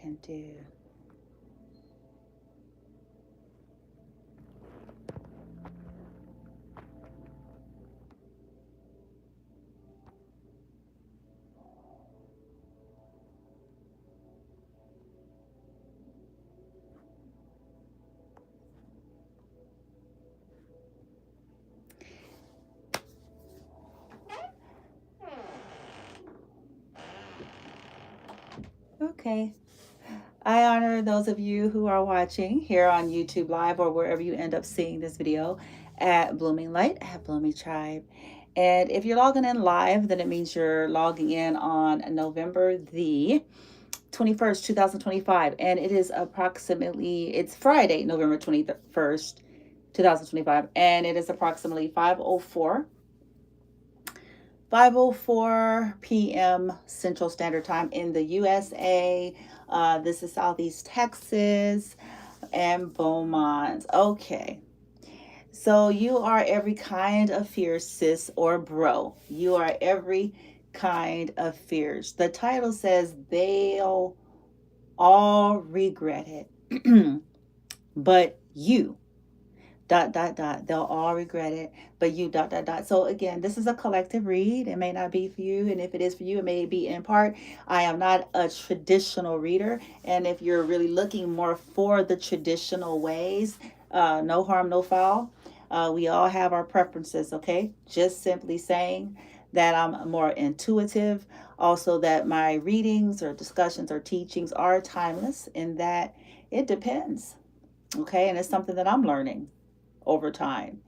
can do. Okay. I honor those of you who are watching here on YouTube Live or wherever you end up seeing this video at Blooming Light, at Blooming Tribe. And if you're logging in live, then it means you're logging in on November the 21st, 2025. And it is approximately, it's Friday, November 21st, 2025. And it is approximately 5:04 p.m. Central Standard Time in the USA. This is Southeast Texas and Beaumont. Okay. So you are every kind of fear, sis or bro. You are every kind of fears. The title says they'll all regret it. But you they'll all regret it, but you so again, this is a collective read. It may not be for you, and if it is for you, it may be in part. I am not a traditional reader, and if you're really looking more for the traditional ways, no harm, no foul. We all have our preferences, okay? Just simply saying that I'm more intuitive, also that my readings or discussions or teachings are timeless, in that it depends, okay? And it's something that I'm learning over time.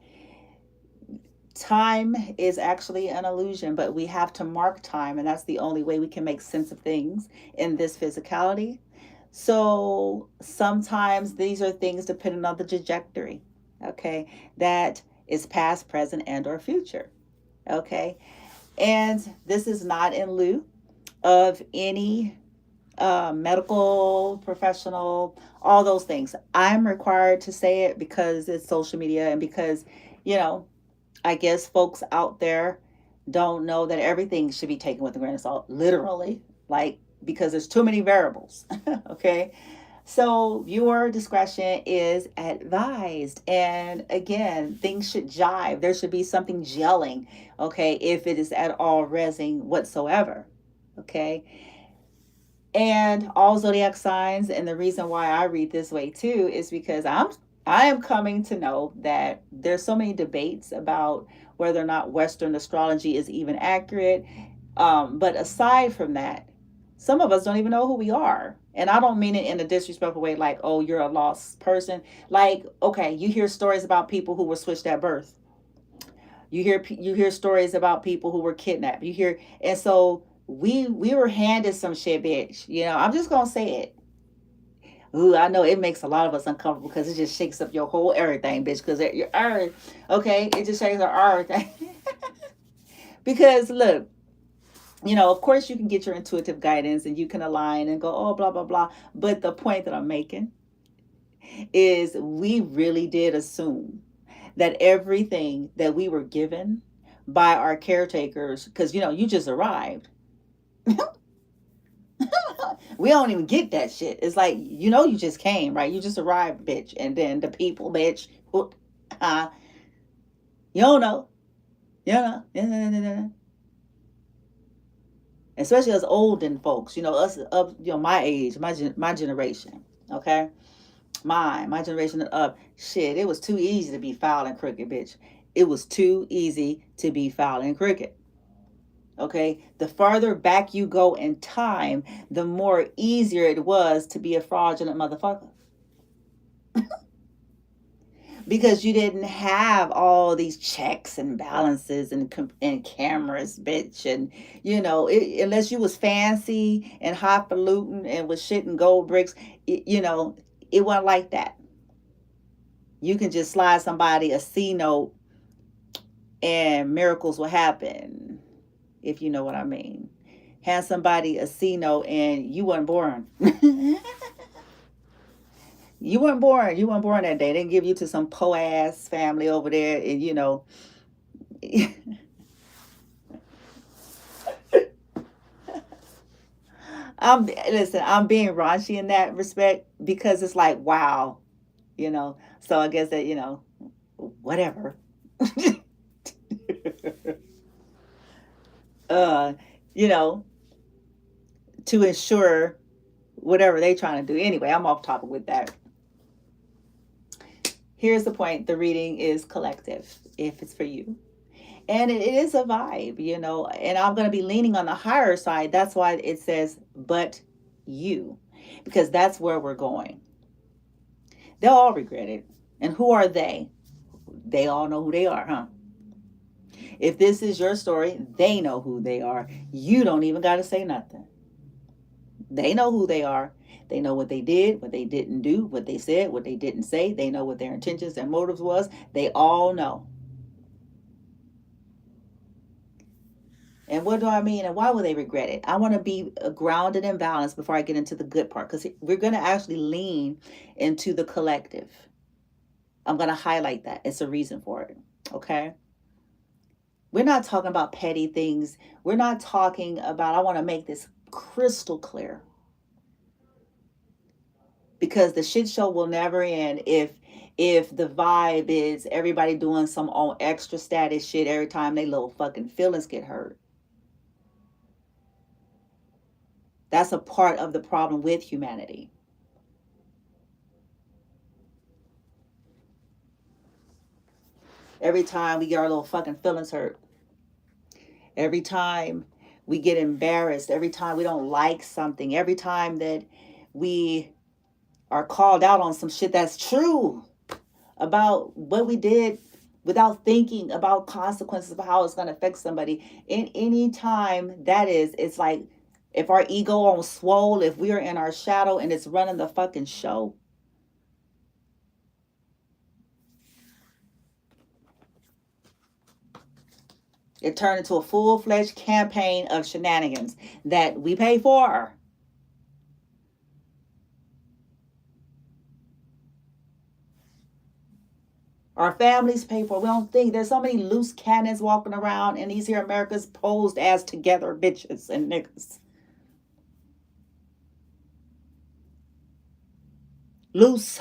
Time is actually an illusion, but we have to mark time, and that's the only way we can make sense of things in this physicality. So sometimes these are things depending on the trajectory, okay, that is past, present, and or future, okay? And this is not in lieu of any medical professional, all those things. I'm required to say it because it's social media, and because, I guess folks out there don't know that everything should be taken with a grain of salt, literally, like, because there's too many variables. Okay. So viewer discretion is advised. And again, things should jive. There should be something gelling, okay, if it is at all resing whatsoever. Okay. And all zodiac signs, and the reason why I read this way too is because I am coming to know that there's so many debates about whether or not Western astrology is even accurate. But aside from that, some of us don't even know who we are. And I don't mean it in a disrespectful way, like, oh, you're a lost person. Like, okay, you hear stories about people who were switched at birth. You hear stories about people who were kidnapped. And so we were handed some shit, bitch. I'm just gonna say it. Ooh, I know it makes a lot of us uncomfortable because it just shakes up your whole everything, bitch. Because your earth, okay, it just shakes our everything. Because look, of course you can get your intuitive guidance and you can align and go, oh, blah blah blah. But the point that I'm making is we really did assume that everything that we were given by our caretakers, because you just arrived. We don't even get that shit. It's like, you just came, right? You just arrived, bitch. And then the people, bitch, you don't know. You don't know. Especially us olden folks, us of my age, my generation, okay? My generation up, shit, it was too easy to be foul and crooked, bitch. It was too easy to be foul and crooked. Okay, the farther back you go in time, the more easier it was to be a fraudulent motherfucker. Because you didn't have all these checks and balances and cameras, bitch, and unless you was fancy and highfalutin and was shitting gold bricks, it wasn't like that. You can just slide somebody a C note and miracles will happen, if you know what I mean. Hand somebody a C note and you weren't born. You weren't born. You weren't born that day. They didn't give you to some po ass family over there, and I'm being raunchy in that respect because it's like, wow, you know. So I guess that, whatever. uh, you know, to ensure whatever they trying to do. Anyway, I'm off topic with that. Here's the point. The reading is collective if it's for you. And it is a vibe, and I'm going to be leaning on the higher side. That's why it says, but you, because that's where we're going. They'll all regret it. And who are they? They all know who they are, huh? If this is your story, they know who they are. You don't even got to say nothing. They know who they are. They know what they did, what they didn't do, what they said, what they didn't say. They know what their intentions, their motives was. They all know. And what do I mean? And why will they regret it? I want to be grounded and balanced before I get into the good part, because we're going to actually lean into the collective. I'm going to highlight that. It's a reason for it. Okay. We're not talking about petty things. We're not talking about, I want to make this crystal clear, because the shit show will never end if the vibe is everybody doing some on extra status shit every time they little fucking feelings get hurt. That's a part of the problem with humanity. Every time we get our little fucking feelings hurt, every time we get embarrassed, every time we don't like something, every time that we are called out on some shit that's true about what we did without thinking about consequences of how it's going to affect somebody. In any time that is, it's like if our ego on swole, if we are in our shadow and it's running the fucking show, it turned into a full-fledged campaign of shenanigans that we pay for. Our families pay for. We don't think there's so many loose cannons walking around in these here Americas posed as together bitches and niggas. Loose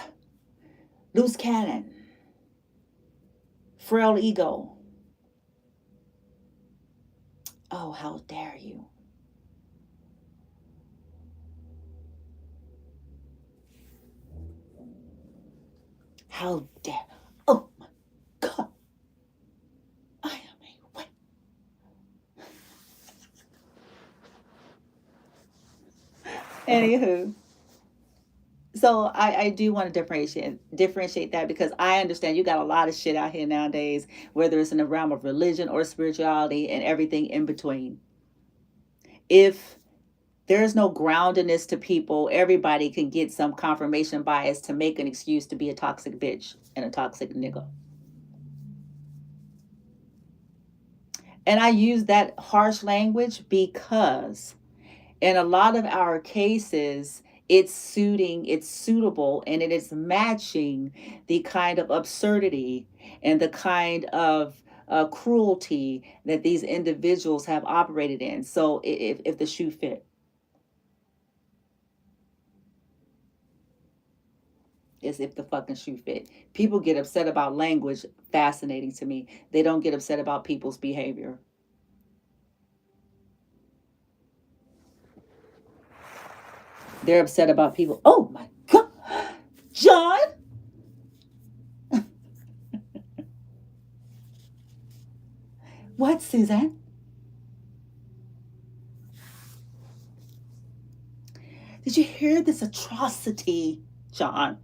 cannon. Frail ego. Oh, how dare you. How dare. Oh my God. I am a wet. Anywho. So I do want to differentiate that, because I understand you got a lot of shit out here nowadays, whether it's in the realm of religion or spirituality and everything in between. If there's no groundedness to people, everybody can get some confirmation bias to make an excuse to be a toxic bitch and a toxic nigga. And I use that harsh language because in a lot of our cases, it's suitable, and it is matching the kind of absurdity and the kind of cruelty that these individuals have operated in. So if the shoe fit. As if the fucking shoe fit. People get upset about language. Fascinating to me. They don't get upset about people's behavior. They're upset about people. Oh my God, John. What, Suzanne? Did you hear this atrocity, John?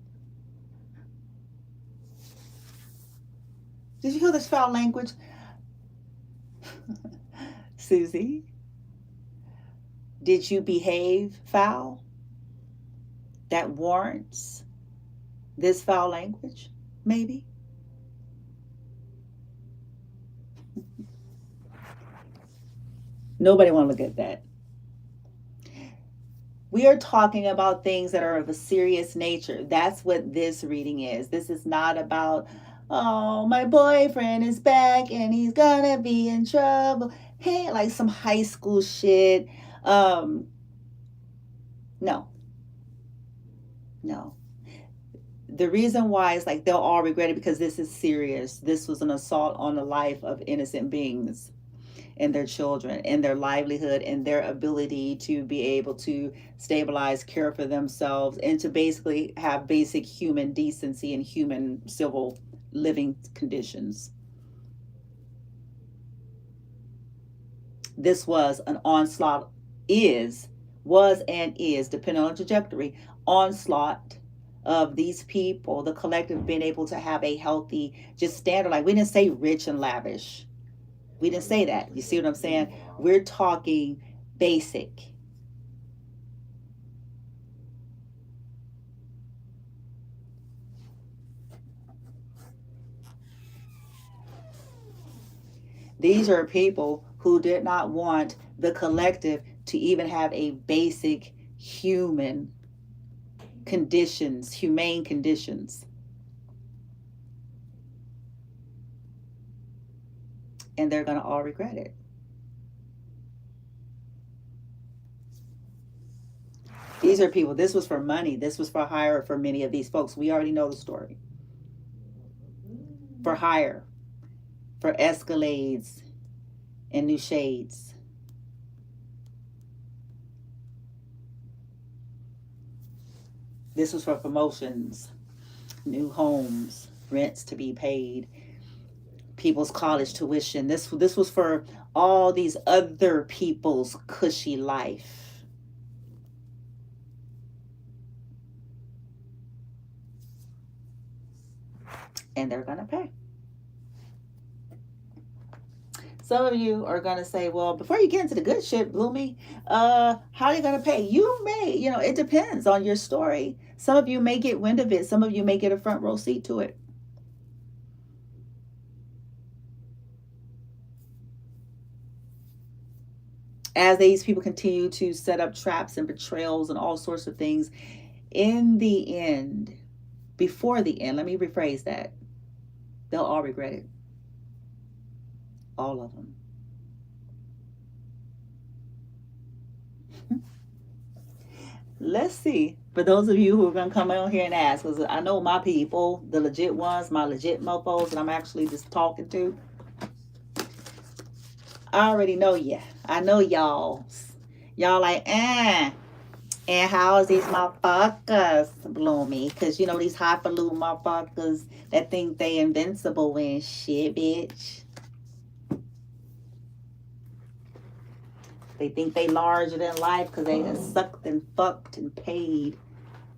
Did you hear this foul language? Susie, did you behave foul that warrants this foul language? Maybe. Nobody want to look at that. We are talking about things that are of a serious nature. That's what this reading is. This is not about, oh, my boyfriend is back and he's gonna be in trouble. Hey, like some high school shit. No, no. The reason why is like they'll all regret it because this is serious. This was an assault on the life of innocent beings and their children and their livelihood and their ability to be able to stabilize, care for themselves, and to basically have basic human decency and human civil living conditions. This was an onslaught, was and is, depending on the trajectory, onslaught of these people, the collective being able to have a healthy, just standard. Like, we didn't say rich and lavish. We didn't say that. You see what I'm saying? We're talking basic. These are people who did not want the collective to even have a basic human conditions, humane conditions. And they're going to all regret it. These are people, this was for money, this was for hire for many of these folks. We already know the story. For hire, for escalades and new shades. This was for promotions, new homes, rents to be paid, people's college tuition. This was for all these other people's cushy life. And they're going to pay. Some of you are going to say, well, before you get into the good shit, Bloomy, how are you going to pay? You may, it depends on your story. Some of you may get wind of it. Some of you may get a front row seat to it. As these people continue to set up traps and betrayals and all sorts of things, in the end, before the end, let me rephrase that, they'll all regret it. All of them. Let's see. For those of you who are going to come on here and ask, because I know my people, the legit ones, my legit mofos that I'm actually just talking to, I already know you. I know y'all. Y'all like, and how's these motherfuckers, Bloomy? Because, these highfalutin motherfuckers that think they invincible and shit, bitch. They think they larger than life because they have sucked and fucked and paid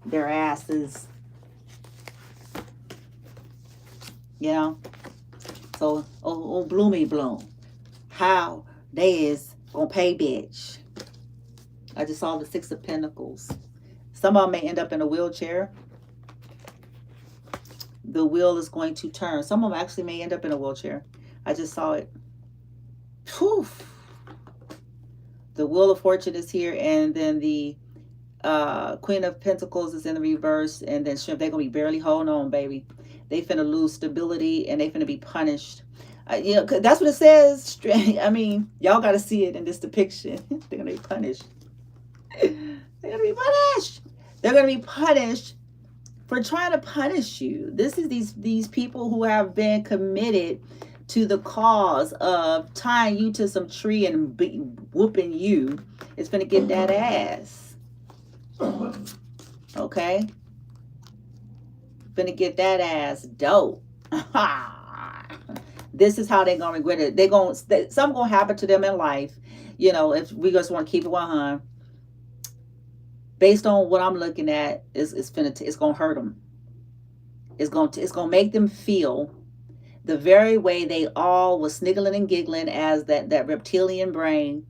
their asses. So, oh Bloomy Bloom. How they is gonna pay, bitch. I just saw the Six of Pentacles. Some of them may end up in a wheelchair. The wheel is going to turn. Some of them actually may end up in a wheelchair. I just saw it. Poof. The Wheel of Fortune is here, and then the Queen of Pentacles is in the reverse, and then they're gonna be barely holding on, baby. They finna lose stability, and they finna be punished. That's what it says. I mean, y'all got to see it in this depiction. They're going to be punished. They're going to be punished. They're going to be punished for trying to punish you. This is these people who have been committed to the cause of tying you to some tree and whooping you. It's going to get that ass. Okay? Going to get that ass dope. This is how they're going to regret it. Something going to happen to them in life. If we just want to keep it 100. Based on what I'm looking at, it's going to hurt them. It's going to make them feel the very way they all was sniggling and giggling as that reptilian brain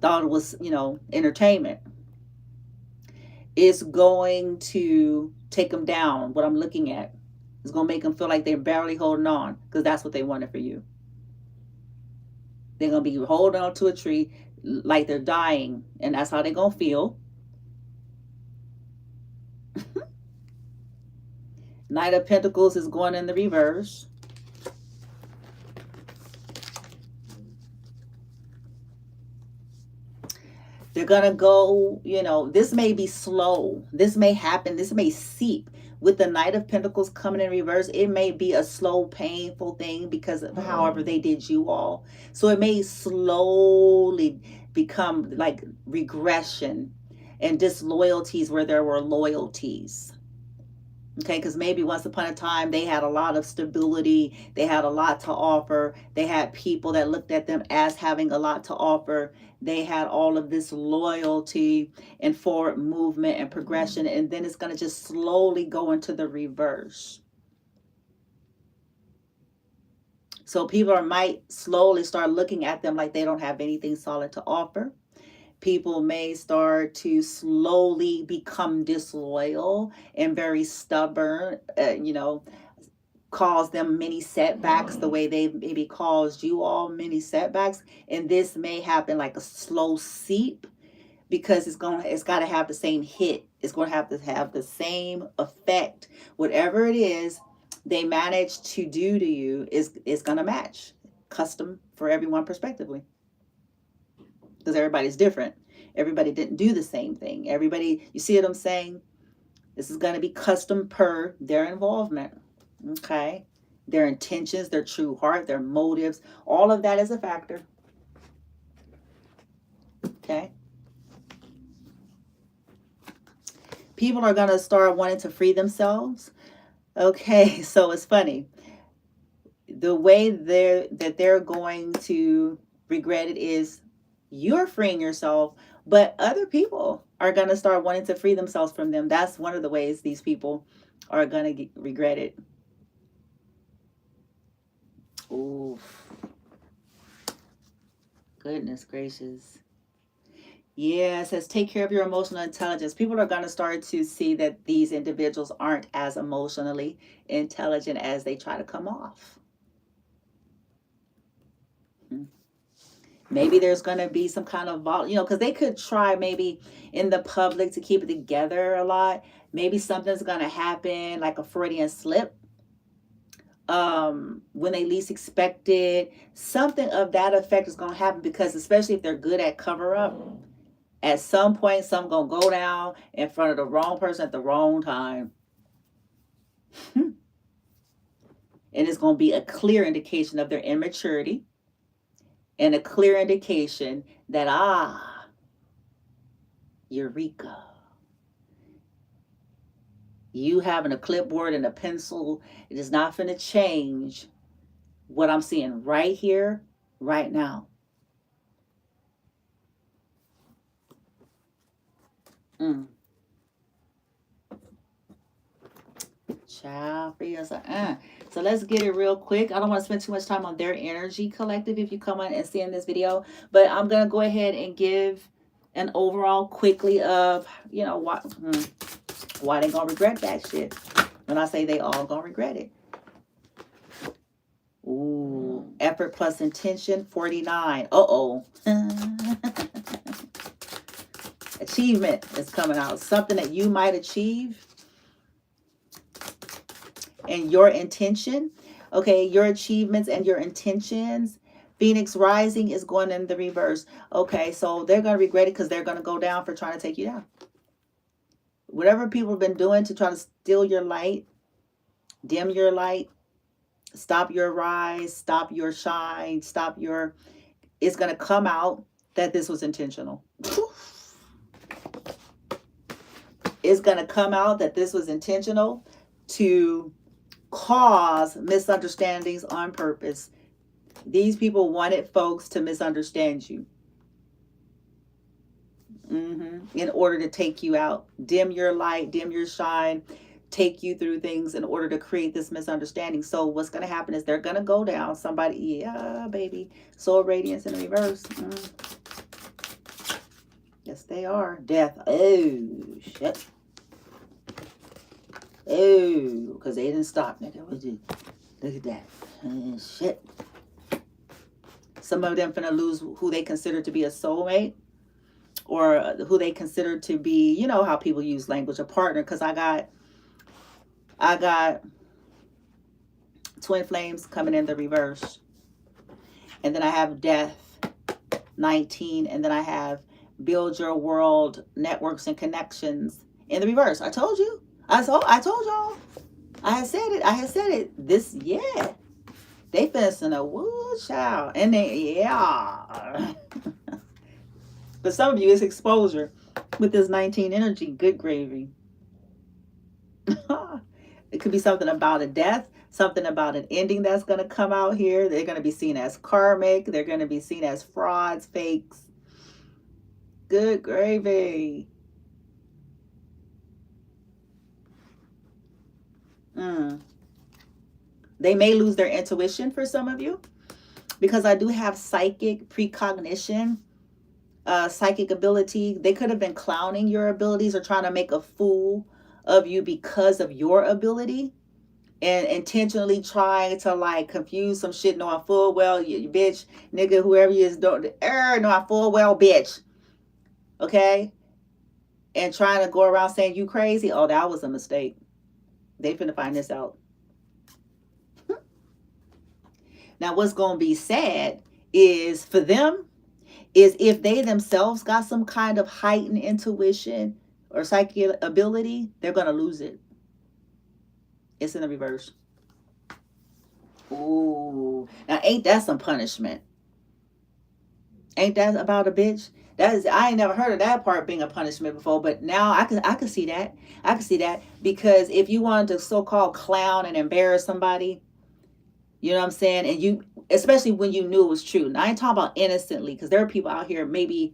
thought it was, entertainment. It's going to take them down, what I'm looking at. It's going to make them feel like they're barely holding on, because that's what they wanted for you. They're going to be holding on to a tree like they're dying, and that's how they're going to feel. Knight of Pentacles is going in the reverse. They're going to go, this may be slow. This may happen. This may seep. With the Knight of Pentacles coming in reverse, it may be a slow, painful thing because of however they did you all. So it may slowly become like regression and disloyalties where there were loyalties. Okay, because maybe once upon a time they had a lot of stability, they had a lot to offer, they had people that looked at them as having a lot to offer, they had all of this loyalty and forward movement and progression, and then it's going to just slowly go into the reverse. So people might slowly start looking at them like they don't have anything solid to offer. People may start to slowly become disloyal and very stubborn, cause them many setbacks the way they maybe caused you all many setbacks. And this may happen like a slow seep because it's got to have the same hit. It's going to have the same effect. Whatever it is they manage to do to you is going to match. Custom for everyone prospectively. Because everybody's different. Everybody didn't do the same thing. Everybody, you see what I'm saying? This is going to be custom per their involvement. Okay? Their intentions, their true heart, their motives, all of that is a factor. Okay? People are going to start wanting to free themselves. Okay, so it's funny. The way they're going to regret it is you're freeing yourself, but other people are going to start wanting to free themselves from them. That's one of the ways these people are going to regret it. Oof. Goodness gracious. Yeah, it says take care of your emotional intelligence. People are going to start to see that these individuals aren't as emotionally intelligent as they try to come off. Maybe there's going to be some kind of, because they could try maybe in the public to keep it together a lot. Maybe something's going to happen, like a Freudian slip, when they least expect it. Something of that effect is going to happen because, especially if they're good at cover up, at some point, something's going to go down in front of the wrong person at the wrong time. And it's going to be a clear indication of their immaturity. And a clear indication that, eureka. You having a clipboard and a pencil, it is not going to change what I'm seeing right here, right now. Child, free us. So let's get it real quick. I don't want to spend too much time on their energy collective if you come on and see in this video, but I'm going to go ahead and give an overall quickly of, why they going to regret that shit. When I say they all going to regret it. Ooh, effort plus intention, 49. Uh-oh. Achievement is coming out. Something that you might achieve. And your intention, okay, your achievements and your intentions. Phoenix rising is going in the reverse. Okay, so they're going to regret it because they're going to go down for trying to take you down. Whatever people have been doing to try to steal your light, dim your light, stop your rise, stop your shine, it's going to come out that this was intentional. It's going to come out that this was intentional to cause misunderstandings on purpose. These people wanted folks to misunderstand you. In order to take you out, dim your light, dim your shine, take you through things in order to create this misunderstanding. So what's going to happen is they're going to go down. Somebody, yeah, baby. Soul radiance in reverse. Yes, they are. Death. Oh, shit. Oh, because they didn't stop. Look at that. Shit. Some of them finna lose who they consider to be a soulmate, or who they consider to be, you know how people use language, a partner. Because I got twin flames coming in the reverse. And then I have death, 19. And then I have build your world networks and connections. In the reverse, I told you. I told y'all. I had said it. This, yeah. They finna a woo child. And they, yeah. But some of you, it's exposure with this 19 energy. Good gravy. It could be something about a death, something about an ending that's going to come out here. They're going to be seen as karmic. They're going to be seen as frauds, fakes. Good gravy. They may lose their intuition for some of you, because I do have psychic precognition, psychic ability. They could have been clowning your abilities or trying to make a fool of you because of your ability, and intentionally trying to like confuse some shit, knowing full well, you bitch, nigga, whoever you is, don't knowing full well, bitch. Okay? And trying to go around saying you crazy. Oh, that was a mistake. They finna find this out. Now, what's going to be sad is for them is if they themselves got some kind of heightened intuition or psychic ability, they're going to lose it. It's in the reverse. Ooh. Now, ain't that some punishment? Ain't that about a bitch? That is, I ain't never heard of that part being a punishment before, but now I can see that. I can see that, because if you wanted to so-called clown and embarrass somebody, you know what I'm saying? And you, especially when you knew it was true. Now, I ain't talking about innocently, because there are people out here, maybe,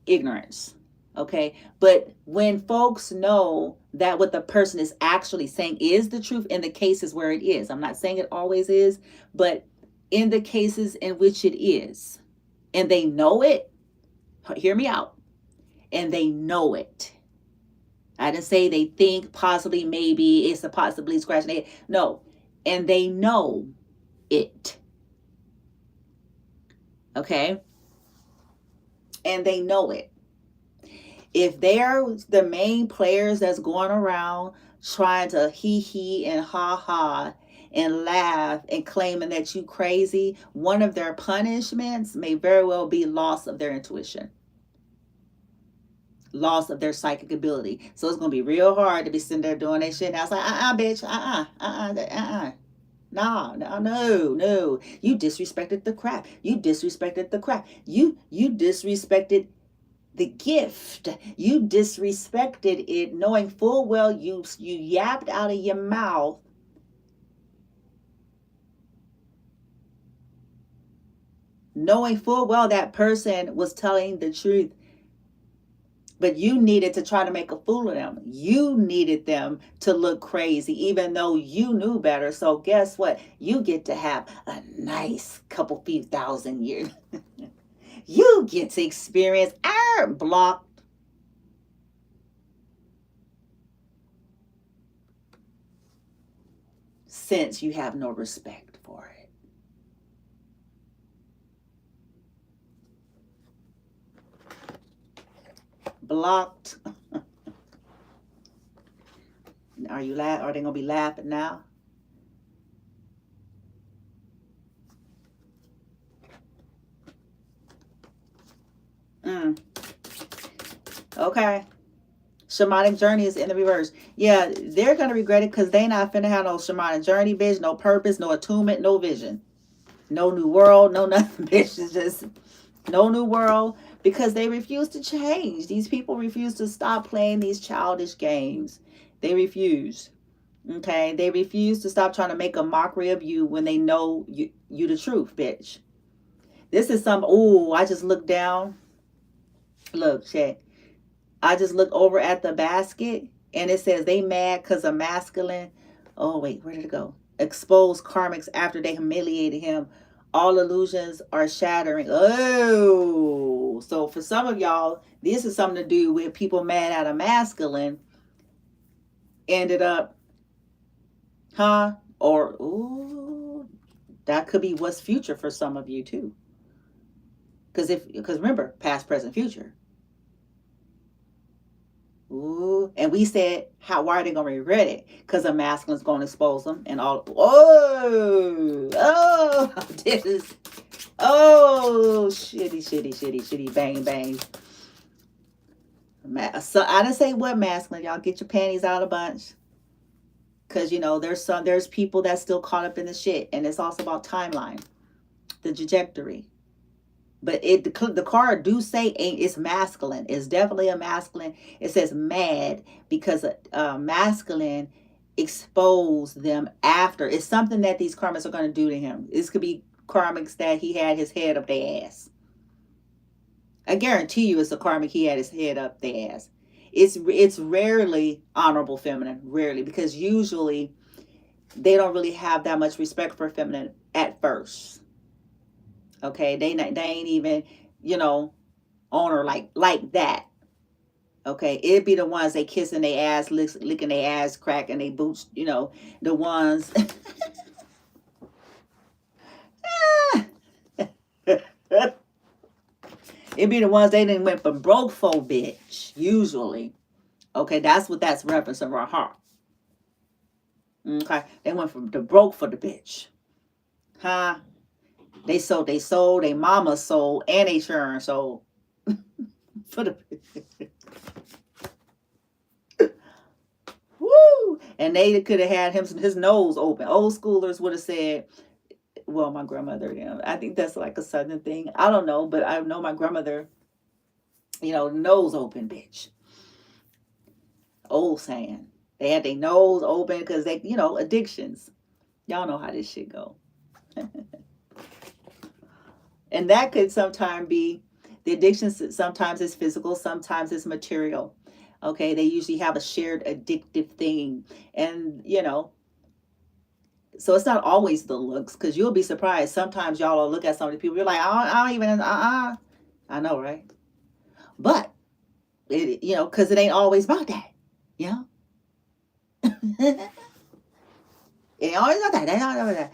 ignorance. Okay. But when folks know that what the person is actually saying is the truth in the cases where it is, I'm not saying it always is, but in the cases in which it is, and they know it, hear me out, and they know it. I didn't say they think, possibly, maybe, it's a possibly scratching their head. No. And they know it. Okay? And they know it. If they're the main players that's going around trying to hee and ha and laugh and claiming that you crazy, one of their punishments may very well be loss of their intuition, loss of their psychic ability. So it's going to be real hard to be sitting there doing that shit. And I was like, bitch, no. You disrespected the crap. You disrespected the crap. You disrespected the gift. You disrespected it, knowing full well you yapped out of your mouth knowing full well that person was telling the truth. But you needed to try to make a fool of them. You needed them to look crazy, even though you knew better. So guess what? You get to have a nice few thousand years. You get to experience our blocked. Since you have no respect for it. Blocked. Are you Are they gonna be laughing now? Okay. Shamanic journey is in the reverse. Yeah, they're gonna regret it, because they not finna have no shamanic journey, bitch. No purpose, no attunement, no vision, no new world, no nothing, bitch. It's just no new world, because they refuse to change. These people refuse to stop playing these childish games. They refuse. Okay, they refuse to stop trying to make a mockery of you when they know you the truth, bitch. This is some. Ooh, I just looked down. Look, check. I just look over at the basket, and it says they mad because of masculine. Oh, wait, where did it go? Exposed karmics after they humiliated him. All illusions are shattering. Oh, so for some of y'all, this is something to do with people mad at a masculine. Ended up, Or, ooh, that could be what's future for some of you too. Because remember, past, present, future. Ooh, and we said, why are they going to regret it? Because a masculine's going to expose them and all. Oh, this is Oh, shitty, bang, bang. So I didn't say what masculine. Y'all get your panties out of a bunch. Because, there's people that's still caught up in the shit. And it's also about timeline, the trajectory. But the card do say it's masculine. It's definitely a masculine. It says mad because masculine expose them after. It's something that these karmics are going to do to him. This could be karmics that he had his head up their ass. I guarantee you it's a karmic he had his head up their ass. It's rarely honorable feminine, rarely, because usually they don't really have that much respect for feminine at first. Okay, they ain't even, on her like that. Okay, it'd be the ones they kissing their ass, licking their ass, cracking their boots. The ones. It'd be the ones they didn't went from broke for, bitch. Usually, okay, that's what that's referencing right here. Okay, they went from the broke for the bitch, huh? They sold their mama's soul and they churn soul for the. Woo! And they could have had his nose open. Old schoolers would have said, well, my grandmother, I think that's like a southern thing. I don't know, but I know my grandmother, nose open, bitch. Old saying. They had their nose open because they, addictions. Y'all know how this shit go. And that could sometimes be, the addictions sometimes is physical, sometimes it's material. Okay, they usually have a shared addictive thing. And, so it's not always the looks, because you'll be surprised. Sometimes y'all will look at some of the people, you're like, I don't even, I know, right? But, because it ain't always about that, It ain't always about that. It ain't always about that.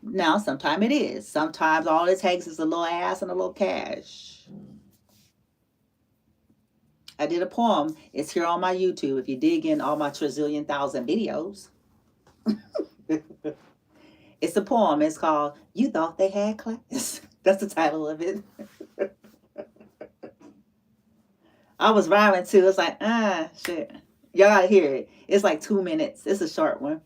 Now, sometimes it is. Sometimes all it takes is a little ass and a little cash. I did a poem. It's here on my YouTube. If you dig in all my trillion thousand videos. It's a poem. It's called You Thought They Had Class. That's the title of it. I was rhyming too. It's like, shit. Y'all gotta hear it. It's like 2 minutes. It's a short one.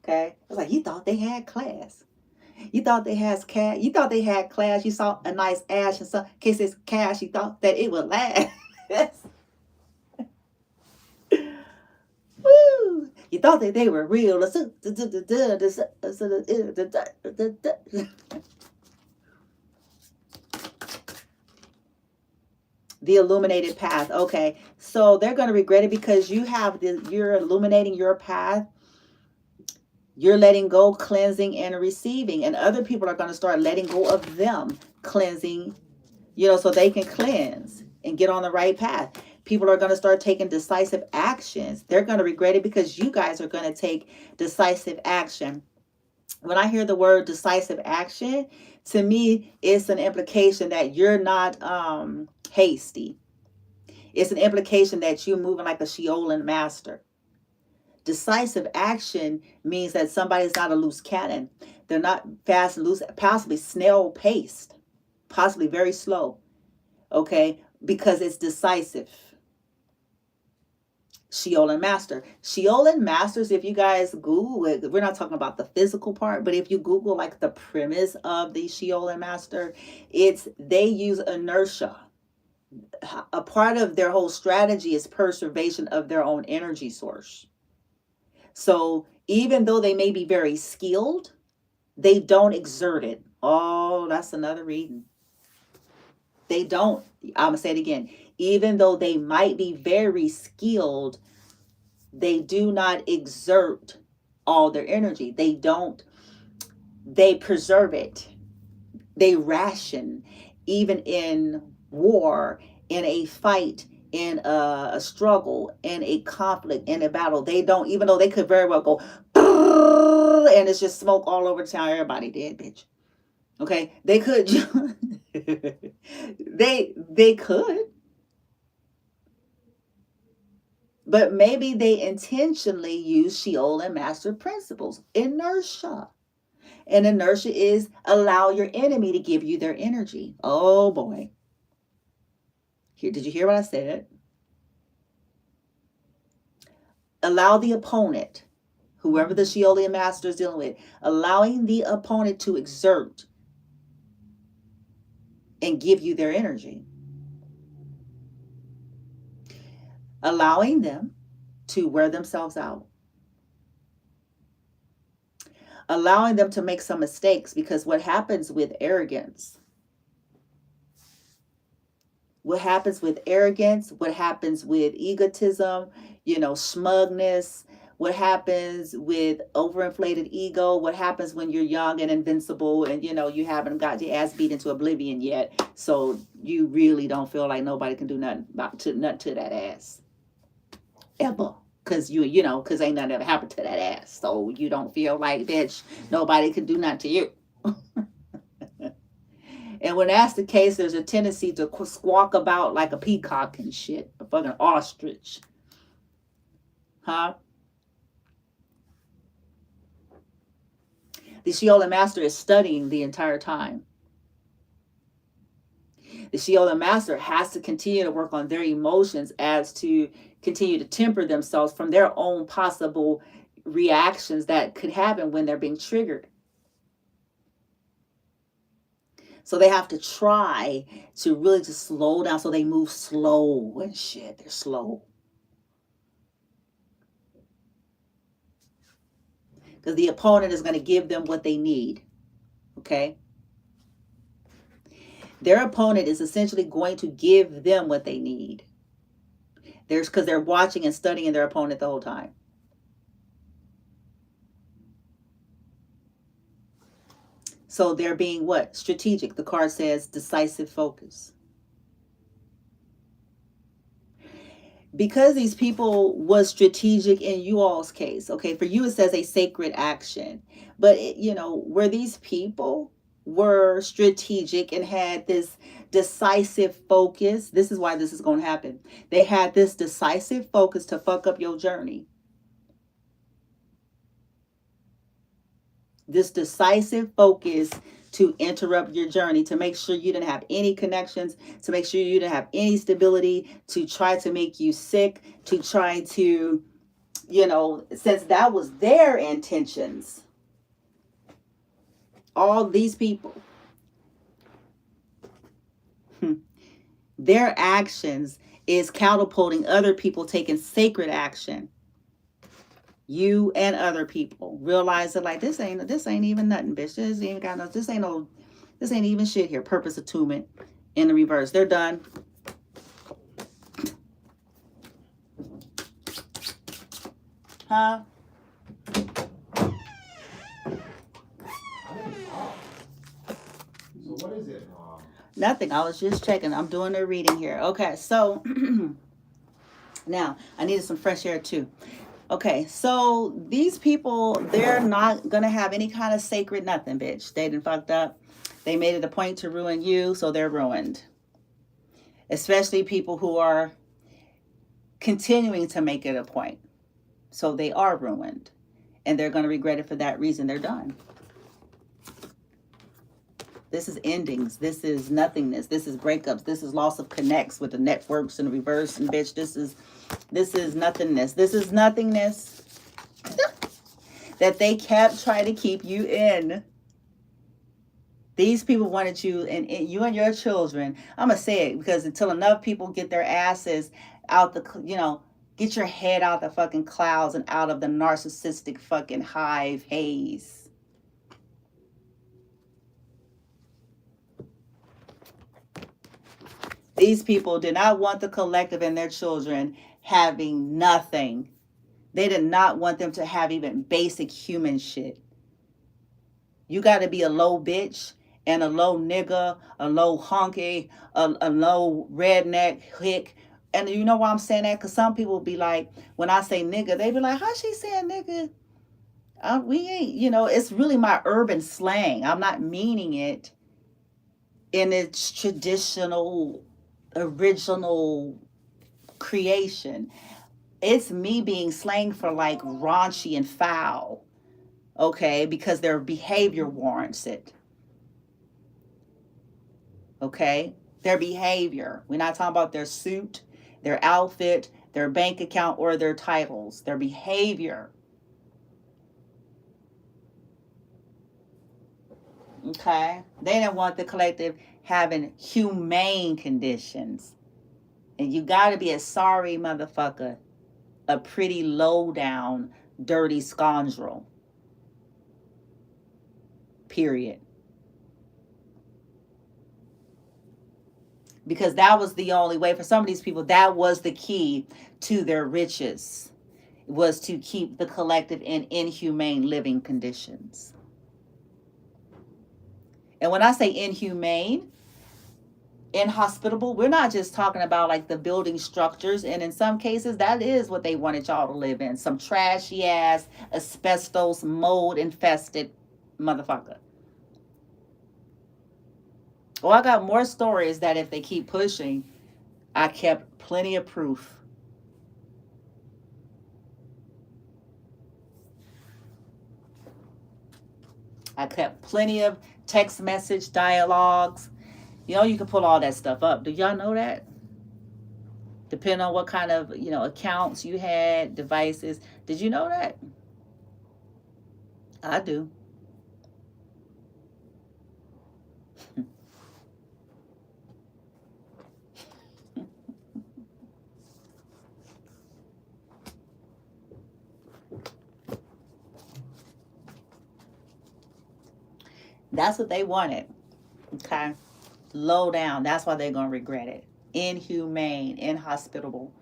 Okay? It's like, you thought they had class. You thought they had cash. You thought they had class. You saw a nice ash and some case it's cash. You thought that it would last. Woo! You thought that they were real. The illuminated path. Okay, so they're going to regret it because you're illuminating your path. You're letting go, cleansing, and receiving. And other people are going to start letting go of them, cleansing, so they can cleanse and get on the right path. People are going to start taking decisive actions. They're going to regret it because you guys are going to take decisive action. When I hear the word decisive action, to me, it's an implication that you're not hasty. It's an implication that you're moving like a Sheolin master. Decisive action means that somebody's not a loose cannon. They're not fast and loose, possibly snail paced, possibly very slow. Okay, because it's decisive. Sheolin master. Sheolin masters, if you guys Google it, we're not talking about the physical part, but if you Google like the premise of the Sheolin master, they use inertia. A part of their whole strategy is preservation of their own energy source. So even though they may be very skilled, they don't exert it. Oh, that's another reading. They don't. I'm going to say it again. Even though they might be very skilled, they do not exert all their energy. They don't. They preserve it. They ration. Even in war, in a fight, in a struggle, in a conflict, in a battle, they don't, even though they could very well go and it's just smoke all over town, everybody dead, bitch. Okay, they could. they could, but maybe they intentionally use Sheol and master principles, inertia. And inertia is allow your enemy to give you their energy. Oh boy. Here, did you hear what I said? Allow the opponent, whoever the Shiolian master is dealing with, allowing the opponent to exert and give you their energy. Allowing them to wear themselves out. Allowing them to make some mistakes, because what happens with arrogance, what happens with egotism, smugness, what happens with overinflated ego, what happens when you're young and invincible and, you haven't got your ass beat into oblivion yet. So you really don't feel like nobody can do nothing to that ass. Ever. Because because ain't nothing ever happened to that ass. So you don't feel like, bitch, nobody can do nothing to you. And when that's the case, there's a tendency to squawk about like a peacock and shit. A fucking ostrich. Huh? The Shiolian master is studying the entire time. The Shiolian master has to continue to work on their emotions as to continue to temper themselves from their own possible reactions that could happen when they're being triggered. So they have to try to really just slow down. So they move slow and shit. They're slow. Because the opponent is going to give them what they need. Okay? Their opponent is essentially going to give them what they need. Because they're watching and studying their opponent the whole time. So they're being what? Strategic. The card says decisive focus. Because these people was strategic in you all's case. Okay, for you it says a sacred action. But, where these people were strategic and had this decisive focus, this is why this is going to happen. They had this decisive focus to fuck up your journey. This decisive focus to interrupt your journey, to make sure you didn't have any connections, to make sure you didn't have any stability, to try to make you sick, to try to, since that was their intentions. All these people, their actions is catapulting other people taking sacred action. You and other people realize that like this ain't even nothing, bitch. This ain't even shit here. Purpose attunement in the reverse. They're done. Huh? So what is it, Mom? Nothing. I was just checking. I'm doing a reading here. Okay, so now I needed some fresh air too. Okay, so these people, they're not going to have any kind of sacred nothing, bitch. They done fucked up. They made it a point to ruin you, so they're ruined. Especially people who are continuing to make it a point. So they are ruined. And they're going to regret it for that reason. They're done. This is endings. This is nothingness. This is breakups. This is loss of connects with the networks and reverse. And bitch, this is nothingness. This is nothingness that they kept trying to keep you in. These people wanted you and you and your children. I'm going to say it because until enough people get their asses out the, get your head out the fucking clouds and out of the narcissistic fucking hive haze. These people did not want the collective and their children having nothing. They did not want them to have even basic human shit. You got to be a low bitch and a low nigga, a low honky, a low redneck hick. And you know why I'm saying that? Because some people be like, when I say nigga, they be like, how she saying nigga? We ain't, it's really my urban slang. I'm not meaning it in its traditional original creation. It's me being slang for like raunchy and foul. okay, because their behavior warrants it. Okay, their behavior. We're not talking about their suit, their outfit, their bank account, or their titles. Their behavior. Okay, they didn't want the collective having humane conditions. And you got to be a sorry motherfucker, a pretty low down, dirty scoundrel. Period. Because that was the only way for some of these people, that was the key to their riches, was to keep the collective in inhumane living conditions. And when I say inhumane, inhospitable, we're not just talking about like the building structures. And in some cases, that is what they wanted y'all to live in. Some trashy ass, asbestos, mold infested motherfucker. Well, I got more stories that if they keep pushing, I kept plenty of proof. I kept plenty of text message dialogues. You know, you can pull all that stuff up. Do y'all know that? Depending on what kind of, accounts you had, devices. Did you know that? I do. That's what they wanted. Okay. Low down. That's why they're going to regret it. Inhumane, inhospitable.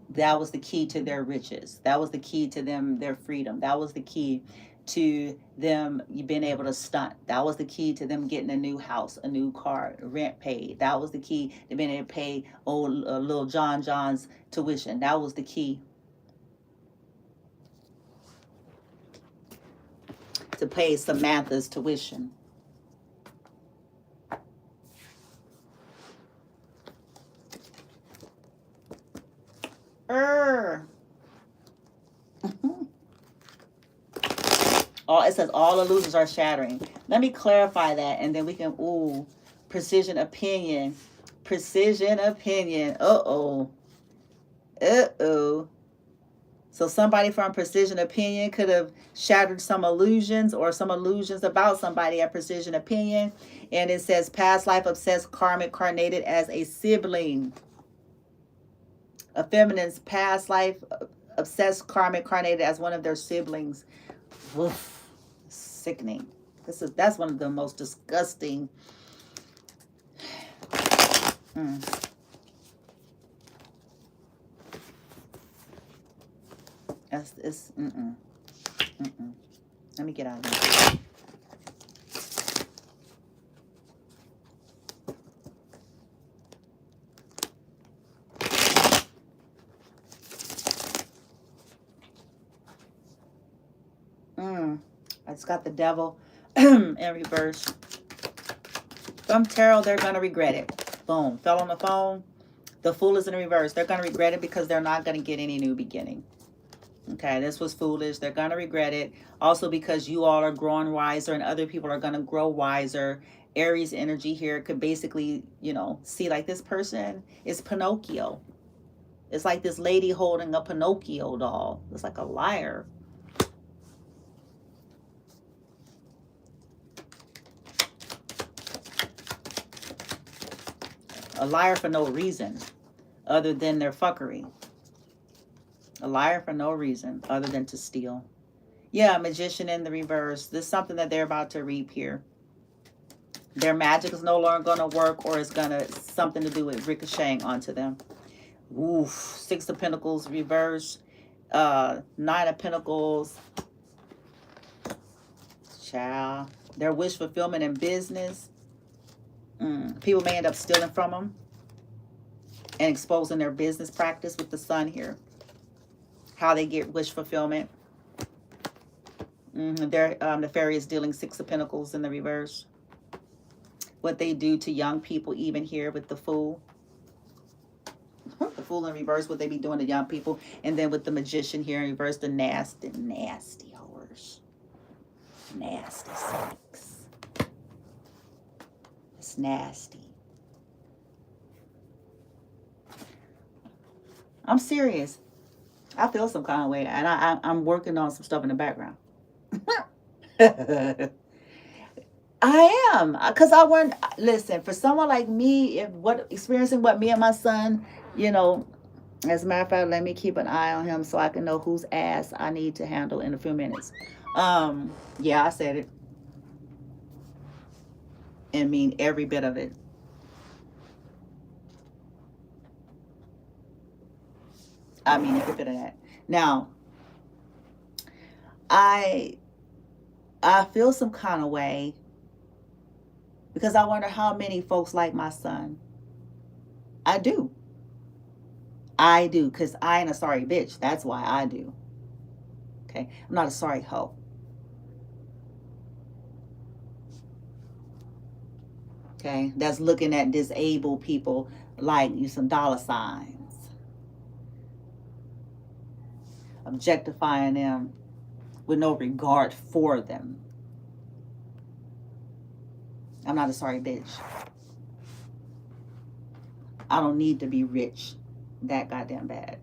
That was the key to their riches. That was the key to them, their freedom. That was the key to them being able to stunt. That was the key to them getting a new house, a new car, rent paid. That was the key to being able to pay little John's tuition. That was the key. To pay Samantha's tuition. It says all illusions are shattering. Let me clarify that, and then we can, precision opinion. Precision opinion. Uh-oh. So somebody from precision opinion could have shattered some illusions, or some illusions about somebody at precision opinion. And it says past life obsessed karmic carnated as a sibling. A feminine's past life obsessed karmic carnated as one of their siblings. Oof. Sickening. That's one of the most disgusting. Let me get out of here. I just got the devil in reverse. From tarot, they're going to regret it. Boom. Fell on the phone. The fool is in reverse. They're going to regret it because they're not going to get any new beginning. Okay, this was foolish. They're going to regret it. Also because you all are growing wiser and other people are going to grow wiser. Aries energy here could basically, see like this person is Pinocchio. It's like this lady holding a Pinocchio doll. It's like a liar. A liar for no reason other than their fuckery. A liar for no reason other than to steal. Yeah, magician in the reverse. This is something that they're about to reap here. Their magic is no longer going to work, or it's going to something to do with ricocheting onto them. Oof. 6 of Pentacles reverse. 9 of Pentacles. Child. Their wish fulfillment in business. People may end up stealing from them and exposing their business practice with the sun here. How they get wish fulfillment. Their nefarious dealing, 6 of Pentacles in the reverse. What they do to young people, even here with the Fool. The Fool in reverse, what they be doing to young people. And then with the Magician here in reverse, the nasty horse. Nasty sex. It's nasty. I'm serious. I feel some kind of way, and I'm working on some stuff in the background. I am, because I want. Listen, for someone like me, if what experiencing what me and my son, you know, as a matter of fact, let me keep an eye on him so I can know whose ass I need to handle in a few minutes. Yeah, I said it, and mean every bit of it. I mean every bit of that. Now, I feel some kind of way because I wonder how many folks like my son. I do. I do, because I ain't a sorry bitch. That's why I do. Okay? I'm not a sorry hoe. Okay? That's looking at disabled people like you some dollar signs. Objectifying them with no regard for them. I'm not a sorry bitch. I don't need to be rich that goddamn bad.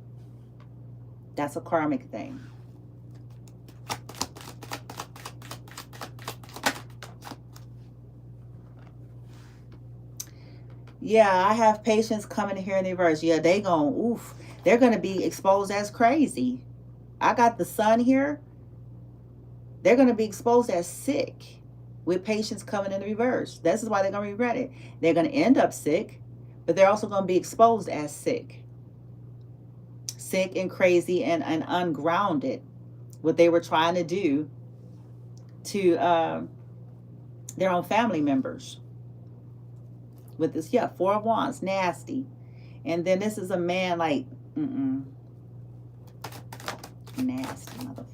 That's a karmic thing. Yeah, I have patients coming here in the reverse. Yeah, they gon' oof. They're gonna be exposed as crazy. I got the sun here. They're gonna be exposed as sick with patients coming in the reverse. This is why they're gonna regret it. They're gonna end up sick, but they're also gonna be exposed as sick. Sick and crazy and ungrounded. What they were trying to do to their own family members. With this, yeah, Four of Wands, nasty. And then this is a man like, nasty motherfucker.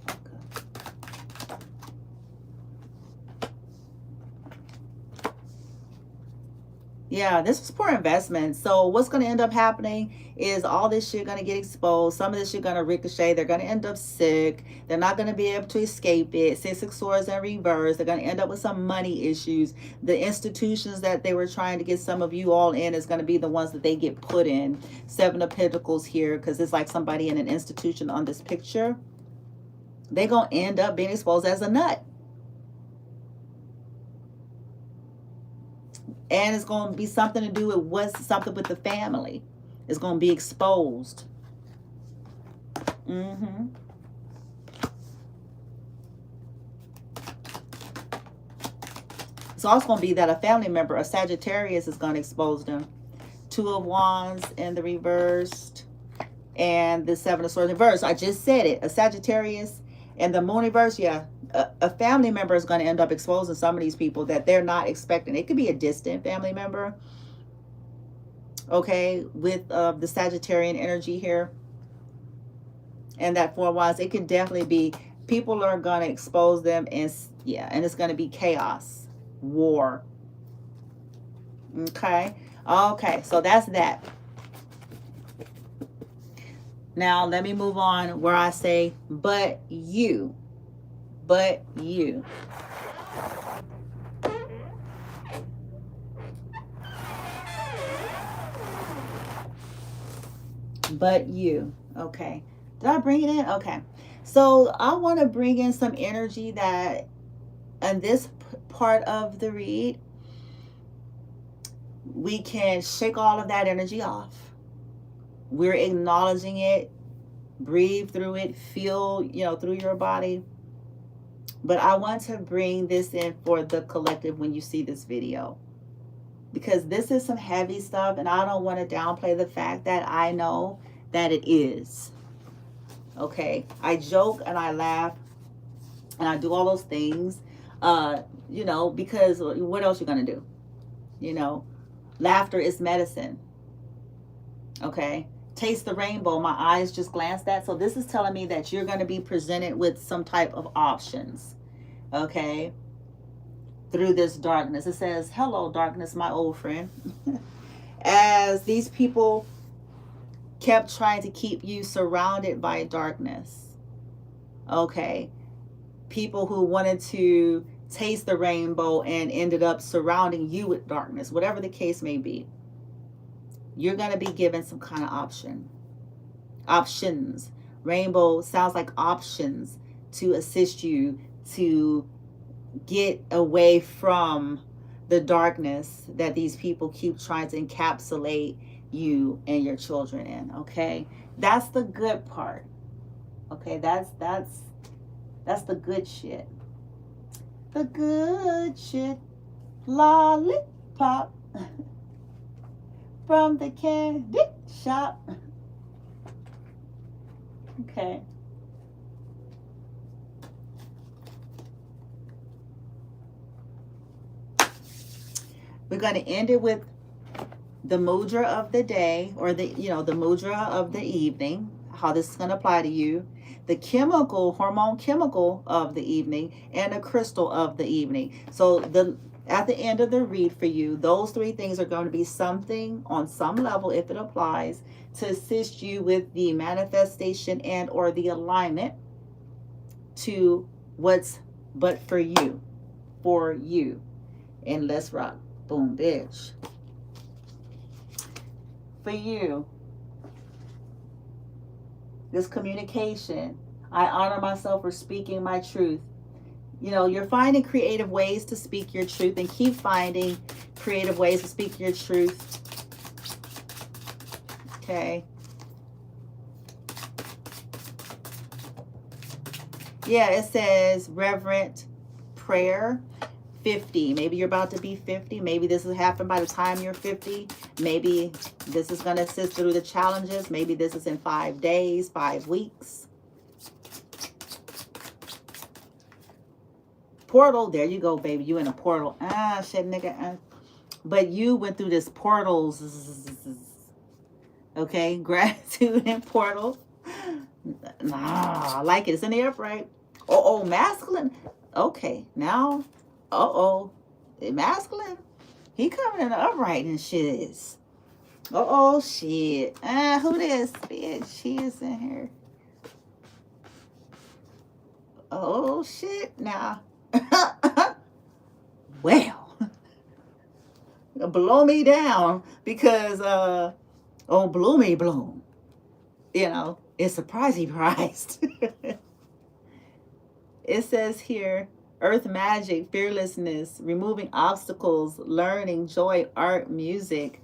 Yeah, this was poor investment. So what's going to end up happening is all this shit going to get exposed. Some of this shit going to ricochet. They're going to end up sick. They're not going to be able to escape it. Six of Swords in reverse. They're going to end up with some money issues. The institutions that they were trying to get some of you all in is going to be the ones that they get put in. Seven of Pentacles here, because it's like somebody in an institution on this picture. They're going to end up being exposed as a nut. And it's going to be something to do with something with the family. It's going to be exposed. It's also going to be that a family member, a Sagittarius, is going to expose them. Two of Wands in the reversed. And the Seven of Swords in reverse. I just said it. A Sagittarius and the Moon reverse, yeah. A family member is going to end up exposing some of these people that they're not expecting. It could be a distant family member. Okay, with the Sagittarian energy here. And that Four of Wands, it can definitely be, people are going to expose them. And yeah, and it's going to be chaos. War. Okay. Okay, so that's that. Now, let me move on where I say, but you. But you. But you. Okay. Did I bring it in? Okay. So I want to bring in some energy that, in this part of the read, we can shake all of that energy off. We're acknowledging it. Breathe through it. Feel, through your body. But I want to bring this in for the collective when you see this video. Because this is some heavy stuff, and I don't want to downplay the fact that I know that it is. Okay? I joke and I laugh and I do all those things, because what else you going to do? Laughter is medicine. Okay? Taste the rainbow. My eyes just glanced at. So this is telling me that you're going to be presented with some type of options. Okay, through this darkness. It says, hello, darkness, my old friend. As these people kept trying to keep you surrounded by darkness. Okay, people who wanted to taste the rainbow and ended up surrounding you with darkness, whatever the case may be. You're going to be given some kind of options. Rainbow sounds like options to assist you to get away from the darkness that these people keep trying to encapsulate you and your children in. Okay, that's the good part. Okay, that's the good shit. The good shit. Lollipop from the candy shop. Okay. We're going to end it with the mudra of the day, or the mudra of the evening, how this is going to apply to you, the hormone chemical of the evening, and a crystal of the evening. So at the end of the read for you, those three things are going to be something on some level, if it applies, to assist you with the manifestation and or the alignment to what's but for you. And let's rock. Boom, bitch. For you, this communication, I honor myself for speaking my truth. You're finding creative ways to speak your truth, and keep finding creative ways to speak your truth. Okay. Yeah, it says reverent prayer. 50. Maybe you're about to be 50. Maybe this will happen by the time you're 50. Maybe this is going to assist through the challenges. Maybe this is in 5 days, 5 weeks. Portal. There you go, baby. You in a portal. Shit, nigga. But you went through this portals. Okay. Gratitude and portal. Nah, I like it. It's in the upright. Oh, masculine. Okay. Now. Masculine. He coming in the upright and shit is. Shit. Who this bitch? She is in here. Oh, shit. Now. Well. Blow me down because, blow me blown. It's surprising priced. It says here, earth magic, fearlessness, removing obstacles, learning, joy, art, music.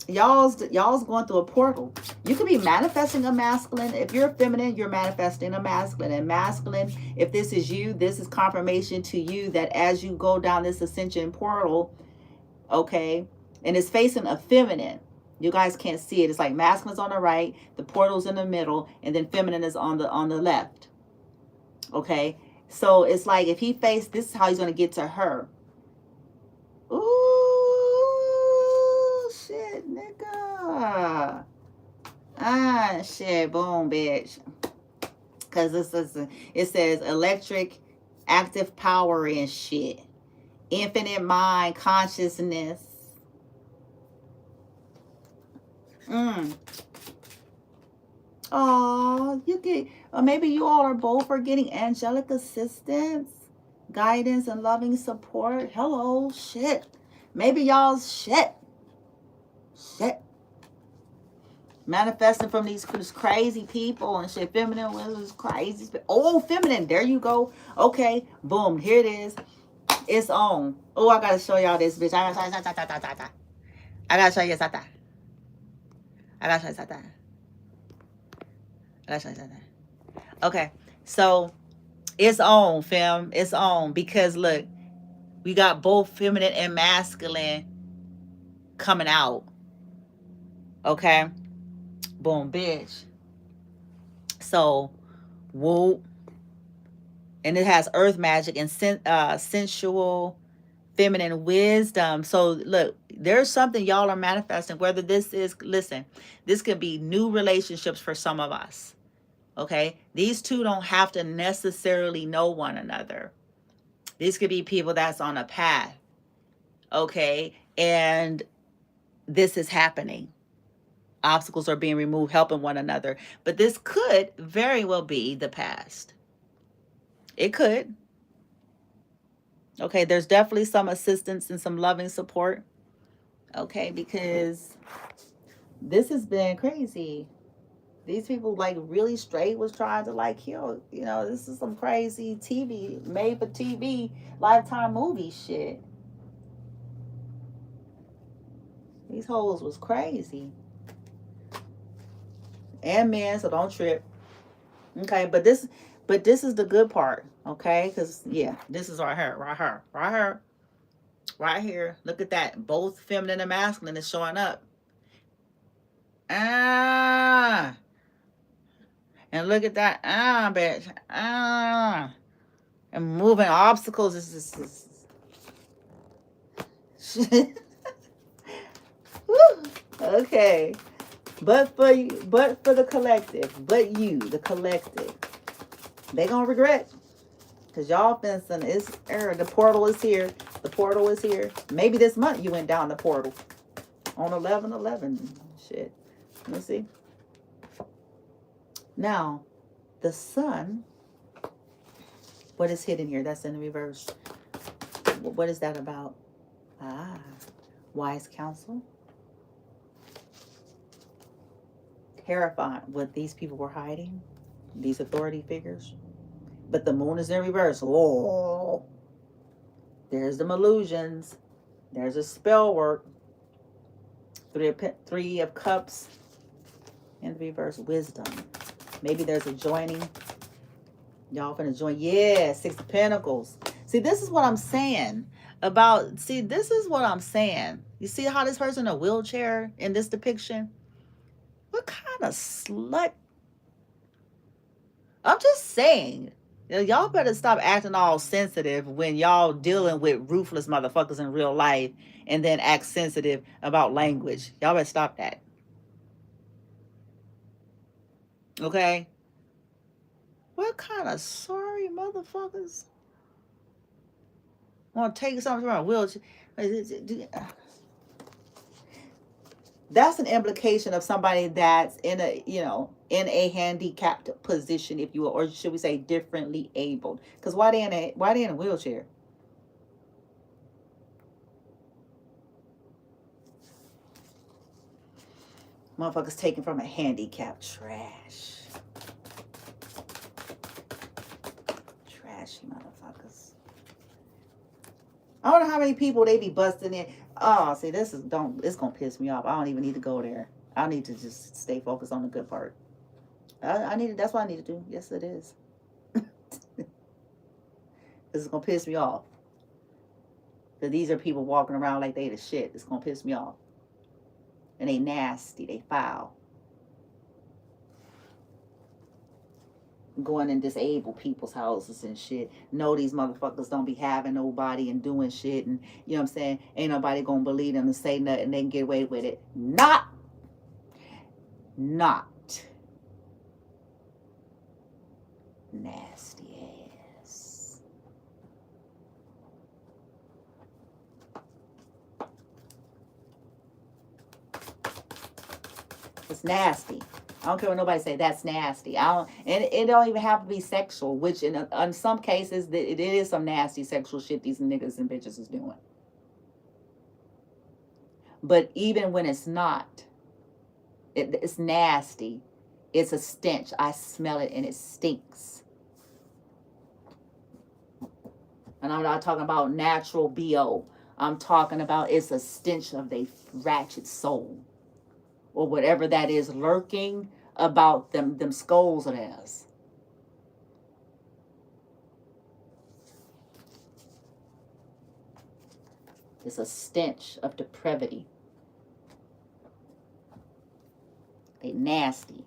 Y'all's going through a portal. You could be manifesting a masculine. If you're feminine, you're manifesting a masculine. And masculine, if this is you, this is confirmation to you that as you go down this ascension portal, okay, and it's facing a feminine. You guys can't see it. It's like masculine's on the right, the portal's in the middle, and then feminine is on the left. Okay, so it's like if he faced, this is how he's going to get to her. Ooh, shit, nigga. Shit, boom, bitch. Because it says electric, active power and shit. Infinite mind, consciousness. Oh, you get, or maybe you all are both are getting angelic assistance, guidance, and loving support. Hello, shit. Maybe y'all's shit. Manifesting from these crazy people and shit. Feminine was crazy. Oh, feminine. There you go. Okay, boom. Here it is. It's on. Oh, I gotta show y'all this bitch. I gotta show you something. Okay, so it's on, fam. It's on because look, we got both feminine and masculine coming out. Okay, boom, bitch. So, whoop, and it has earth magic and sensual feminine wisdom. So look, there's something y'all are manifesting, whether this is, listen, this could be new relationships for some of us. Okay, these two don't have to necessarily know one another. These could be people that's on a path. Okay, and this is happening. Obstacles are being removed, helping one another. But this could very well be the past. It could. Okay, there's definitely some assistance and some loving support. Okay, because this has been crazy. These people like really straight was trying to like kill. You know, this is some crazy TV, made for TV, Lifetime movie shit. These hoes was crazy. And men, so don't trip. Okay, but this is the good part. Okay, because yeah, this is right here, right here, right here, right here. Look at that. Both feminine and masculine is showing up. Ah, and look at that. Ah, bitch. Ah, and moving obstacles is okay. But for the collective, but you, the collective, they gonna regret. Cause y'all fencing is the portal is here. The portal is here. Maybe this month you went down the portal on 11/11. Shit. Let me see. Now, the sun. What is hidden here? That's in the reverse. What is that about? Ah, wise counsel. Terrifying what these people were hiding. These authority figures. But the moon is in reverse. Oh, there's the illusions. There's a spell work. Three of cups in the reverse. Wisdom. Maybe there's a joining. Y'all finna join. Yeah, 6 of Pentacles. See, this is what I'm saying about. See, this is what I'm saying. You see how this person in a wheelchair in this depiction? What kind of slut? I'm just saying. Y'all better stop acting all sensitive when y'all dealing with ruthless motherfuckers in real life and then act sensitive about language. Y'all better stop that. Okay? What kind of sorry motherfuckers want to take something from a wheelchair? That's an implication of somebody that's in a, in a handicapped position, if you will, or should we say differently abled? Because why they in a wheelchair? Motherfuckers taken from a handicap. Trash. Trashy motherfuckers. I don't know how many people they be busting in. Oh, see, it's gonna piss me off. I don't even need to go there. I need to just stay focused on the good part. That's what I need to do. Yes, it is. This is gonna piss me off. Because these are people walking around like they the shit. It's gonna piss me off. And they nasty. They foul. Going and disable people's houses and shit. No, these motherfuckers don't be having nobody and doing shit. And, you know what I'm saying? Ain't nobody gonna believe them to say nothing. They can get away with it. Not. Nasty ass. It's nasty. I don't care what nobody say. That's nasty. And it don't even have to be sexual, which in some cases it is some nasty sexual shit these niggas and bitches is doing. But even when it's not, it's nasty. It's a stench. I smell it and it stinks. And I'm not talking about natural BO. I'm talking about it's a stench of their ratchet soul. Or whatever that is lurking about them skulls of theirs. It's a stench of depravity. They nasty.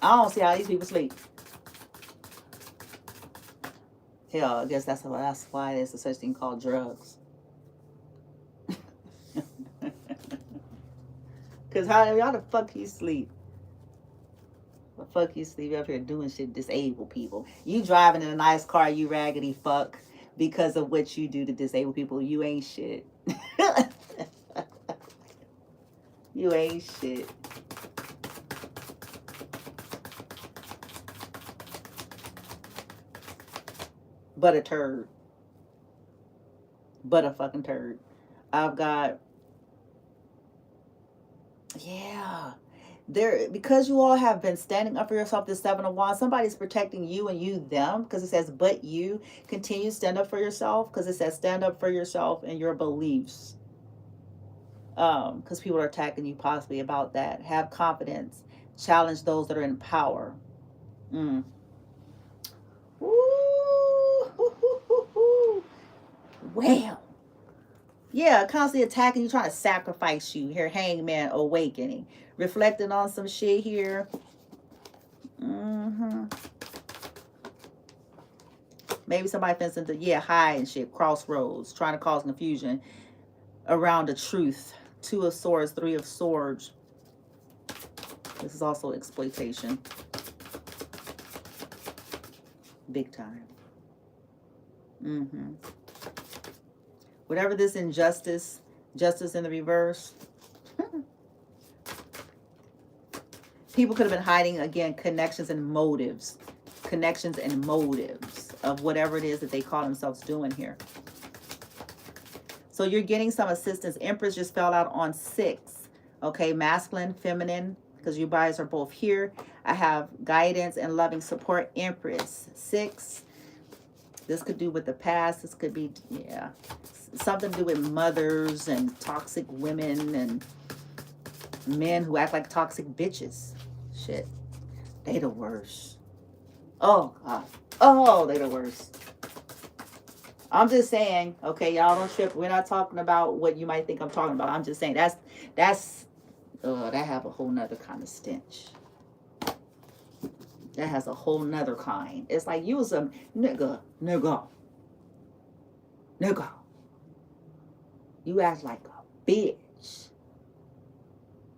I don't see how these people sleep. Hell, I guess that's why there's a such thing called drugs. Because how the fuck you sleep? The fuck you sleep up here doing shit disabled people? You driving in a nice car, you raggedy fuck, because of what you do to disabled people. You ain't shit. You ain't shit. but a turd. But a fucking turd. I've got, yeah. There, because you all have been standing up for yourself, this Seven of Wands, somebody's protecting you and you them, because it says but you. Continue to stand up for yourself, because it says stand up for yourself and your beliefs, because people are attacking you possibly about that. Have confidence, challenge those that are in power. mm. Ooh. Well, yeah, constantly attacking you, trying to sacrifice you here. Hangman awakening, reflecting on some shit here. Maybe somebody fits into, yeah, high and shit, crossroads, trying to cause confusion around the truth. Two of Swords, Three of Swords. This is also exploitation. Big time. Whatever this injustice, justice in the reverse. People could have been hiding, again, connections and motives. Connections and motives of whatever it is that they call themselves doing here. So you're getting some assistance. Empress just fell out on 6. Okay, masculine, feminine, because you guys are both here. I have guidance and loving support. Empress, 6. This could do with the past. This could be, yeah, something to do with mothers and toxic women and men who act like toxic bitches. Shit, they the worst. Oh, God. Oh, they the worst. I'm just saying, okay, y'all don't trip. We're not talking about what you might think I'm talking about. I'm just saying that have a whole nother kind of stench. That has a whole nother kind. It's like you was a nigga. You act like a bitch.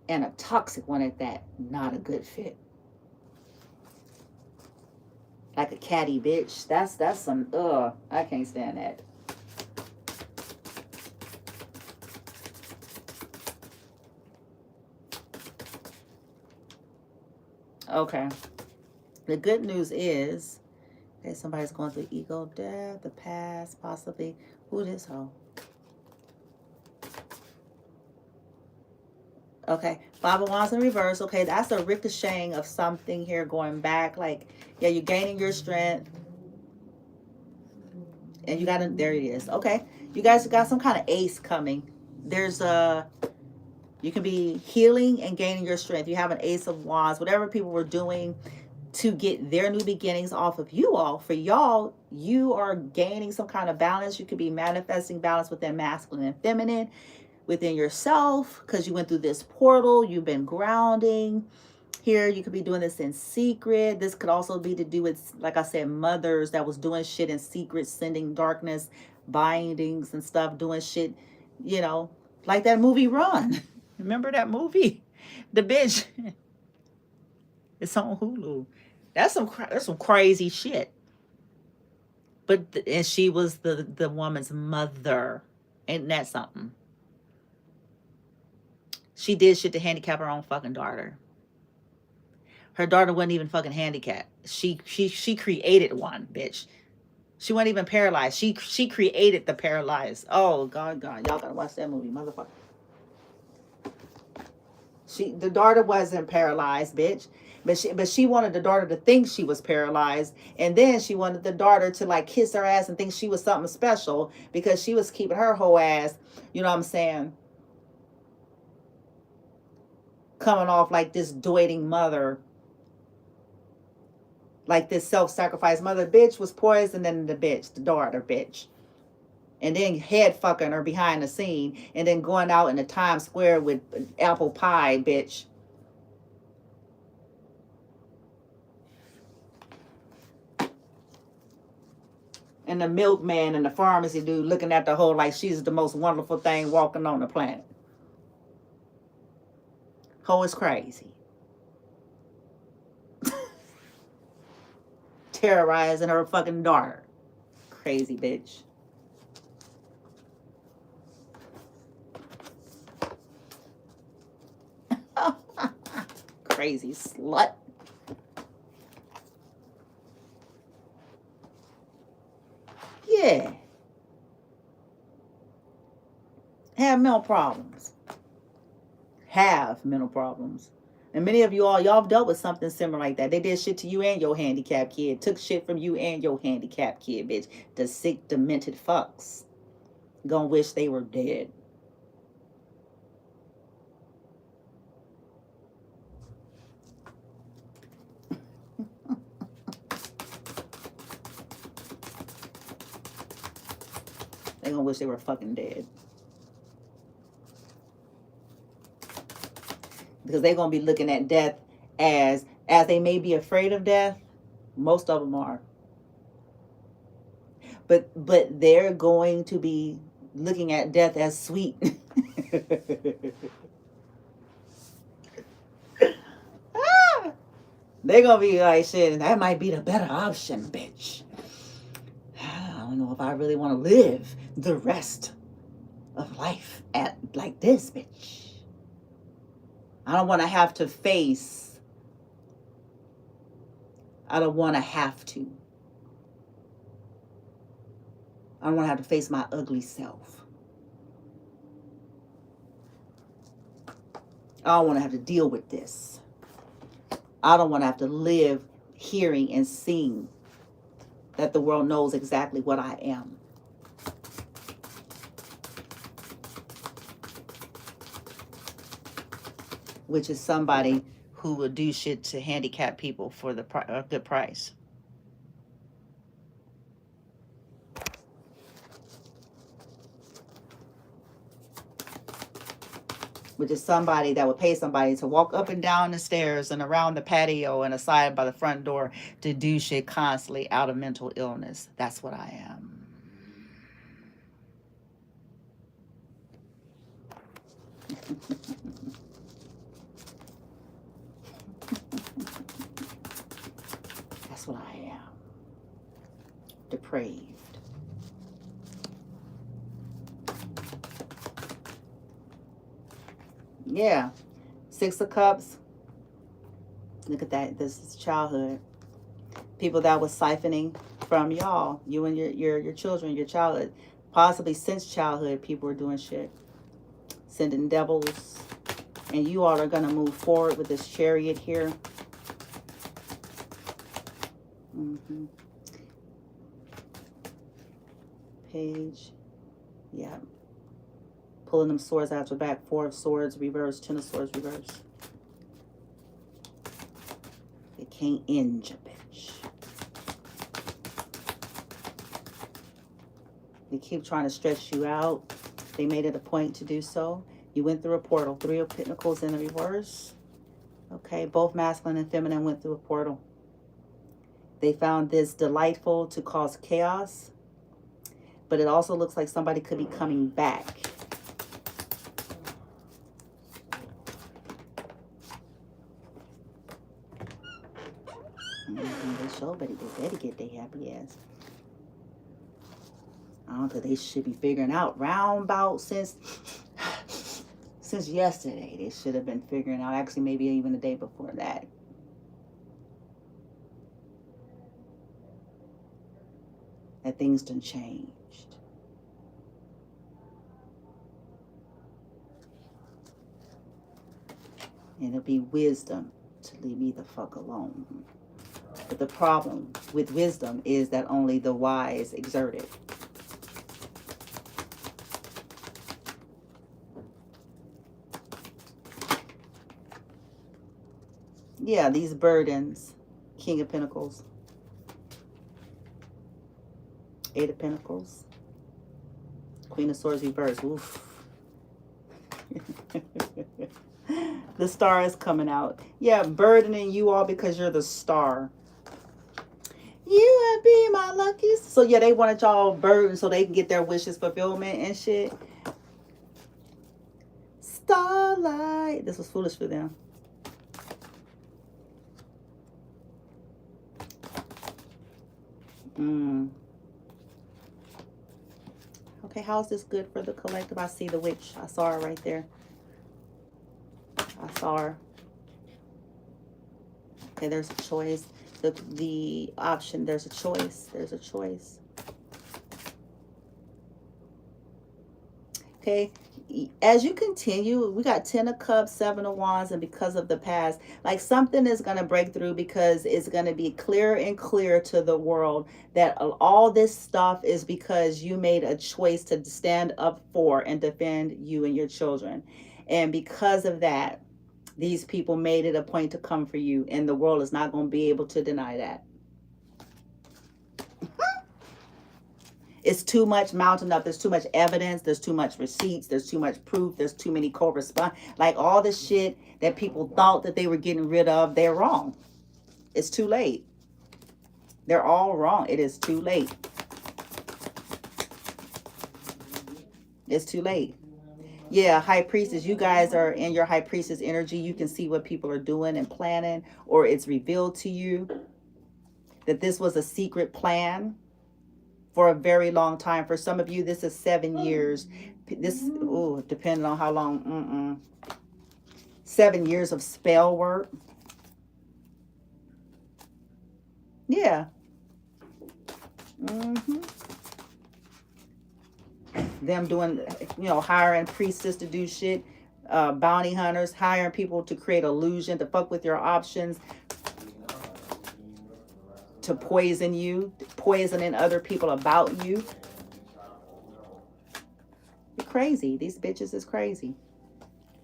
And a toxic one at that. Not a good fit. Like a catty bitch. That's some, I can't stand that. Okay. The good news is that somebody's going through ego death, the past, possibly. Who this hoe? Okay, Five of Wands in reverse. Okay, that's a ricocheting of something here going back. Like, yeah, you're gaining your strength. And you got it. There it is. Okay, you guys got some kind of ace coming. There's you can be healing and gaining your strength. You have an Ace of Wands. Whatever people were doing to get their new beginnings off of you all, for y'all, you are gaining some kind of balance. You could be manifesting balance within masculine and feminine, within yourself, because you went through this portal. You've been grounding here. You could be doing this in secret. This could also be to do with, like I said, mothers that was doing shit in secret, sending darkness, bindings and stuff, doing shit, you know, like that movie Run. Remember that movie? The bitch. It's on Hulu. That's some crazy shit. But and she was the woman's mother. Ain't that something? She did shit to handicap her own fucking daughter. Her daughter wasn't even fucking handicapped. She created one, bitch. She wasn't even paralyzed. She created the paralyzed. Oh God, y'all gotta watch that movie, motherfucker. The daughter wasn't paralyzed, bitch. But she wanted the daughter to think she was paralyzed, and then she wanted the daughter to like kiss her ass and think she was something special because she was keeping her whole ass, you know what I'm saying, coming off like this doiting mother, like this self-sacrifice mother. Bitch was poisoned in the daughter, bitch. And then head fucking her behind the scene, and then going out in the Times Square with apple pie, bitch. And the milkman and the pharmacy dude looking at the whole like she's the most wonderful thing walking on the planet. Ho is crazy. Terrorizing her fucking daughter. Crazy bitch. Crazy slut. have mental problems. Have mental problems. And many of y'all have dealt with something similar like that. They did shit to you and your handicapped kid. Took shit from you and your handicapped kid, bitch. The sick, demented fucks. Gonna wish they were dead. They gonna wish they were fucking dead. Because they're gonna be looking at death as they may be afraid of death. Most of them are. But they're going to be looking at death as sweet. They're gonna be like, shit, that might be the better option, bitch. I don't know if I really want to live the rest of life like this, bitch. I don't want to have to face. I don't want to have to. I don't want to have to face my ugly self. I don't want to have to deal with this. I don't want to have to live hearing and seeing that the world knows exactly what I am. Which is somebody who will do shit to handicapped people for the good price. Which is somebody that would pay somebody to walk up and down the stairs and around the patio and aside by the front door to do shit constantly out of mental illness. That's what I am. That's what I am. Depraved. Yeah. 6 of Cups. Look at that. This is childhood. People that was siphoning from y'all. You and your children, your childhood. Possibly since childhood, people were doing shit. Sending devils. And you all are going to move forward with this Chariot here. Mm-hmm. Page. Yeah. Pulling them swords out your back. 4 of Swords reverse. 10 of Swords reverse. It can't end you, bitch. They keep trying to stretch you out. They made it a point to do so. You went through a portal. 3 of Pentacles in the reverse. Okay, both masculine and feminine went through a portal. They found this delightful to cause chaos. But it also looks like somebody could be coming back. They show, but they better get their happy ass. I don't think they should be figuring out round about since yesterday. They should have been figuring out, actually maybe even the day before that. That things done changed. And it'll be wisdom to leave me the fuck alone. But the problem with wisdom is that only the wise exert it. Yeah, these burdens. King of Pentacles. 8 of Pentacles. Queen of Swords reverse. Oof. The star is coming out. Yeah, burdening you all because you're the star. You would be my lucky. So yeah, they wanted y'all burdened so they can get their wishes fulfillment and shit. Starlight. This was foolish for them. Okay, how's this good for the collective? I see the witch. I saw her right there. I saw her. Okay, there's a choice. The option, there's a choice. There's a choice. Okay, as you continue, we got 10 of cups, 7 of wands, and because of the past, like something is going to break through, because it's going to be clearer and clearer to the world that all this stuff is because you made a choice to stand up for and defend you and your children. And because of that, these people made it a point to come for you, and the world is not going to be able to deny that. It's too much mounting up. There's too much evidence. There's too much receipts. There's too much proof. There's too many correspond. Like all the shit that people thought that they were getting rid of, they're wrong. It's too late. They're all wrong. It is too late. It's too late. Yeah, High Priestess, you guys are in your High Priestess energy. You can see what people are doing and planning, or it's revealed to you that this was a secret plan for a very long time. For some of you, this is 7 years. This, oh, depending on how long, 7 years of spell work. Yeah. Them doing, hiring priestess to do shit. Bounty hunters, hiring people to create illusion, to fuck with your options, to poison you, poisoning other people about you. You're crazy. These bitches is crazy.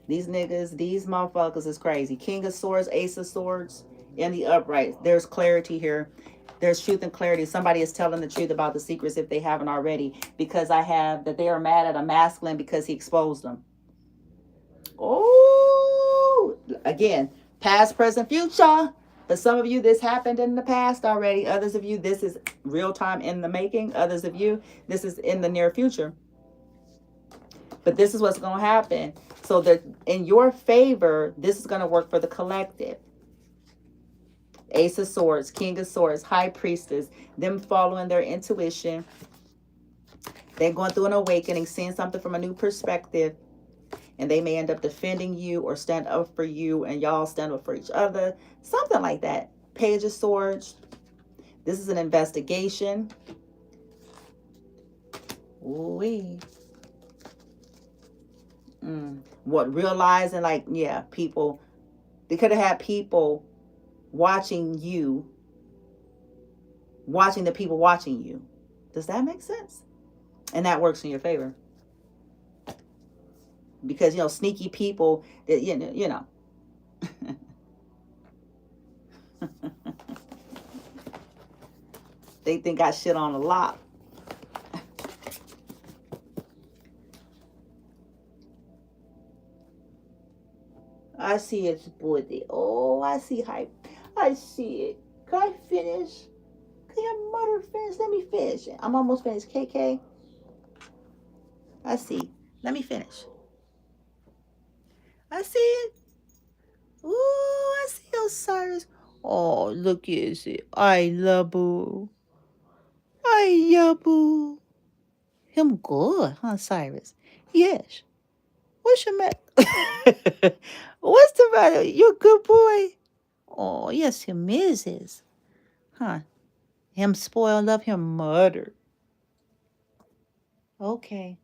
These niggas, these motherfuckers is crazy. King of Swords, Ace of Swords, in the upright. There's clarity here. There's truth and clarity. Somebody is telling the truth about the secrets if they haven't already. Because I have that they are mad at a masculine because he exposed them. Oh, again, past, present, future. For some of you, this happened in the past already. Others of you, this is real time in the making. Others of you, this is in the near future. But this is what's going to happen. So that in your favor, this is going to work for the collective. Ace of Swords, King of Swords, High Priestess, them following their intuition. They're going through an awakening, seeing something from a new perspective. And they may end up defending you or stand up for you, and y'all stand up for each other. Something like that. Page of Swords. This is an investigation. Ooh-wee. What, realizing, like, yeah, people, they could have had people watching you, watching the people watching you. Does that make sense? And that works in your favor. Because, sneaky people that, they think I shit on a lot. I see it's body. Oh, I see hype. I see it. Can I finish? Can your mother finish? Let me finish. I'm almost finished. KK. I see. Let me finish. I see it. Ooh, I see Osiris. Oh, look at it. I love boo. I love boo. Him good, huh, Cyrus? Yes. What's your matter? What's the matter? You a good boy? Oh, yes, him is. Huh? Him spoil, love him murder. Okay.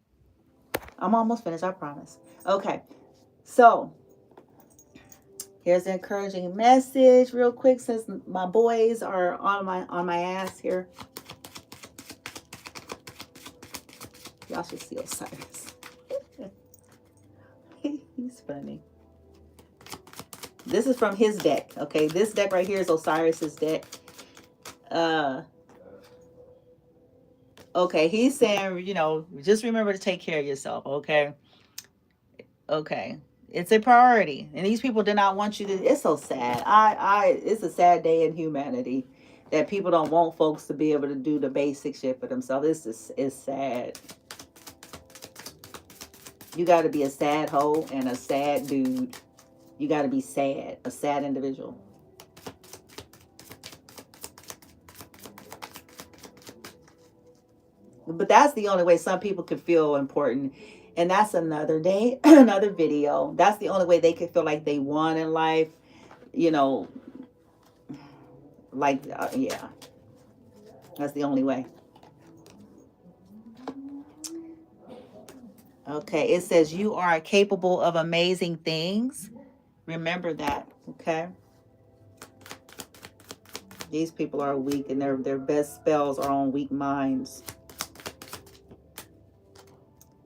I'm almost finished, I promise. Okay. So, here's an encouraging message real quick, since my boys are on my ass here. Y'all should see Osiris. He's funny. This is from his deck, okay? This deck right here is Osiris's deck. Okay, he's saying, just remember to take care of yourself, okay? Okay. It's a priority. And these people do not want you to, it's so sad. It's a sad day in humanity that people don't want folks to be able to do the basic shit for themselves. It's sad. You got to be a sad hoe and a sad dude. You got to be sad, a sad individual. But that's the only way some people can feel important. And that's another day, another video. That's the only way they can feel like they won in life. Yeah. That's the only way. Okay, it says you are capable of amazing things. Remember that, okay? These people are weak and their best spells are on weak minds.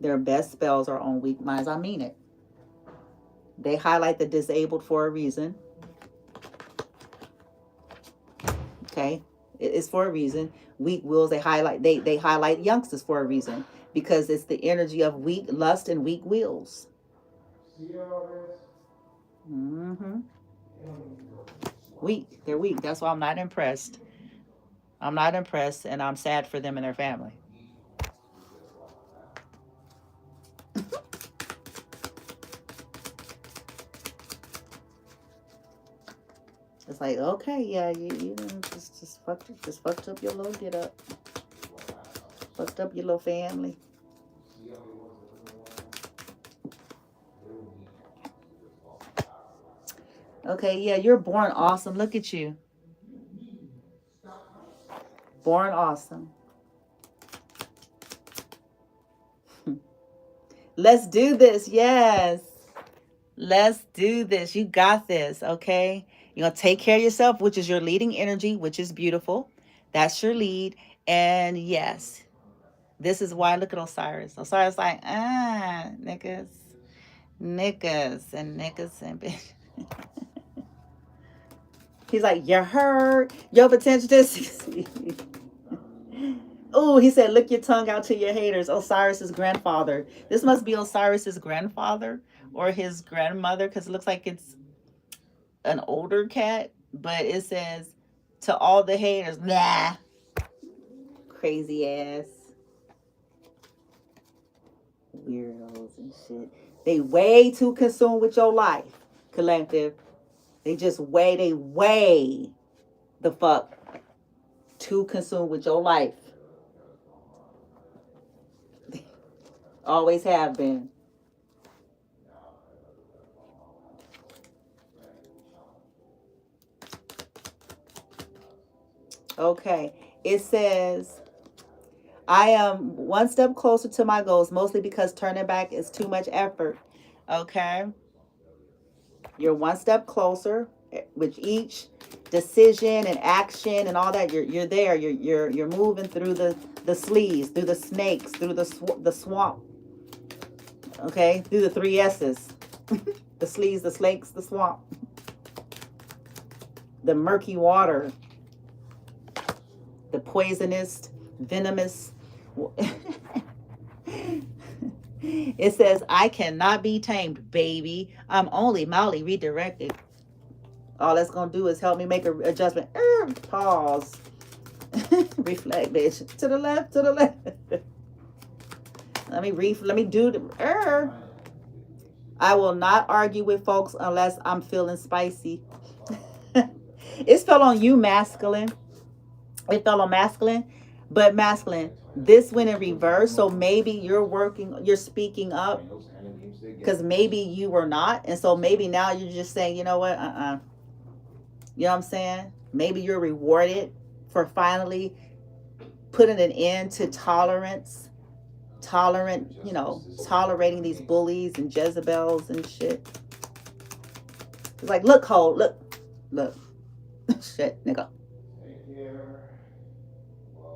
Their best spells are on weak minds. I mean it. They highlight the disabled for a reason. Okay? It's for a reason. Weak wills, they highlight youngsters for a reason. Because it's the energy of weak lust and weak wills. Mm-hmm. Weak. They're weak. That's why I'm not impressed. I'm not impressed, and I'm sad for them and their family. It's like, okay, yeah, you just fucked up your little get up. Fucked up your little family. Okay, yeah, you're born awesome. Look at you. Born awesome. Let's do this. Yes. Let's do this. You got this. Okay. You're going to take care of yourself, which is your leading energy, which is beautiful. That's your lead. And yes, this is why. Look at Osiris. Osiris like, niggas, and bitch. He's like, you heard your potential to succeed. Oh, he said, lick your tongue out to your haters. Osiris's grandfather. This must be Osiris's grandfather or his grandmother, because it looks like it's an older cat, but it says, to all the haters, nah. Crazy ass. Weirdos and shit. They way too consumed with your life, collective. They way the fuck too consumed with your life. Always have been. Okay. It says, I am one step closer to my goals, mostly because turning back is too much effort. Okay. You're one step closer with each decision and action and all that. You're there. You're moving through the sleeves, through the snakes, through the swamp. Okay, through the 3 S's. The sleeves, the snakes, the swamp. The murky water. The poisonous, venomous. It says, I cannot be tamed, baby. I'm only mildly redirected. All that's going to do is help me make an adjustment. Pause. Reflect, bitch. To the left, to the left. Let me do the. I will not argue with folks unless I'm feeling spicy. It's fell on you, masculine. It fell on masculine, but masculine. This went in reverse, so maybe you're speaking up, because maybe you were not, and so maybe now you're just saying, you know what, You know what I'm saying? Maybe you're rewarded for finally putting an end to tolerating these bullies and Jezebels and shit. It's like, look, Cole, look. Shit, nigga.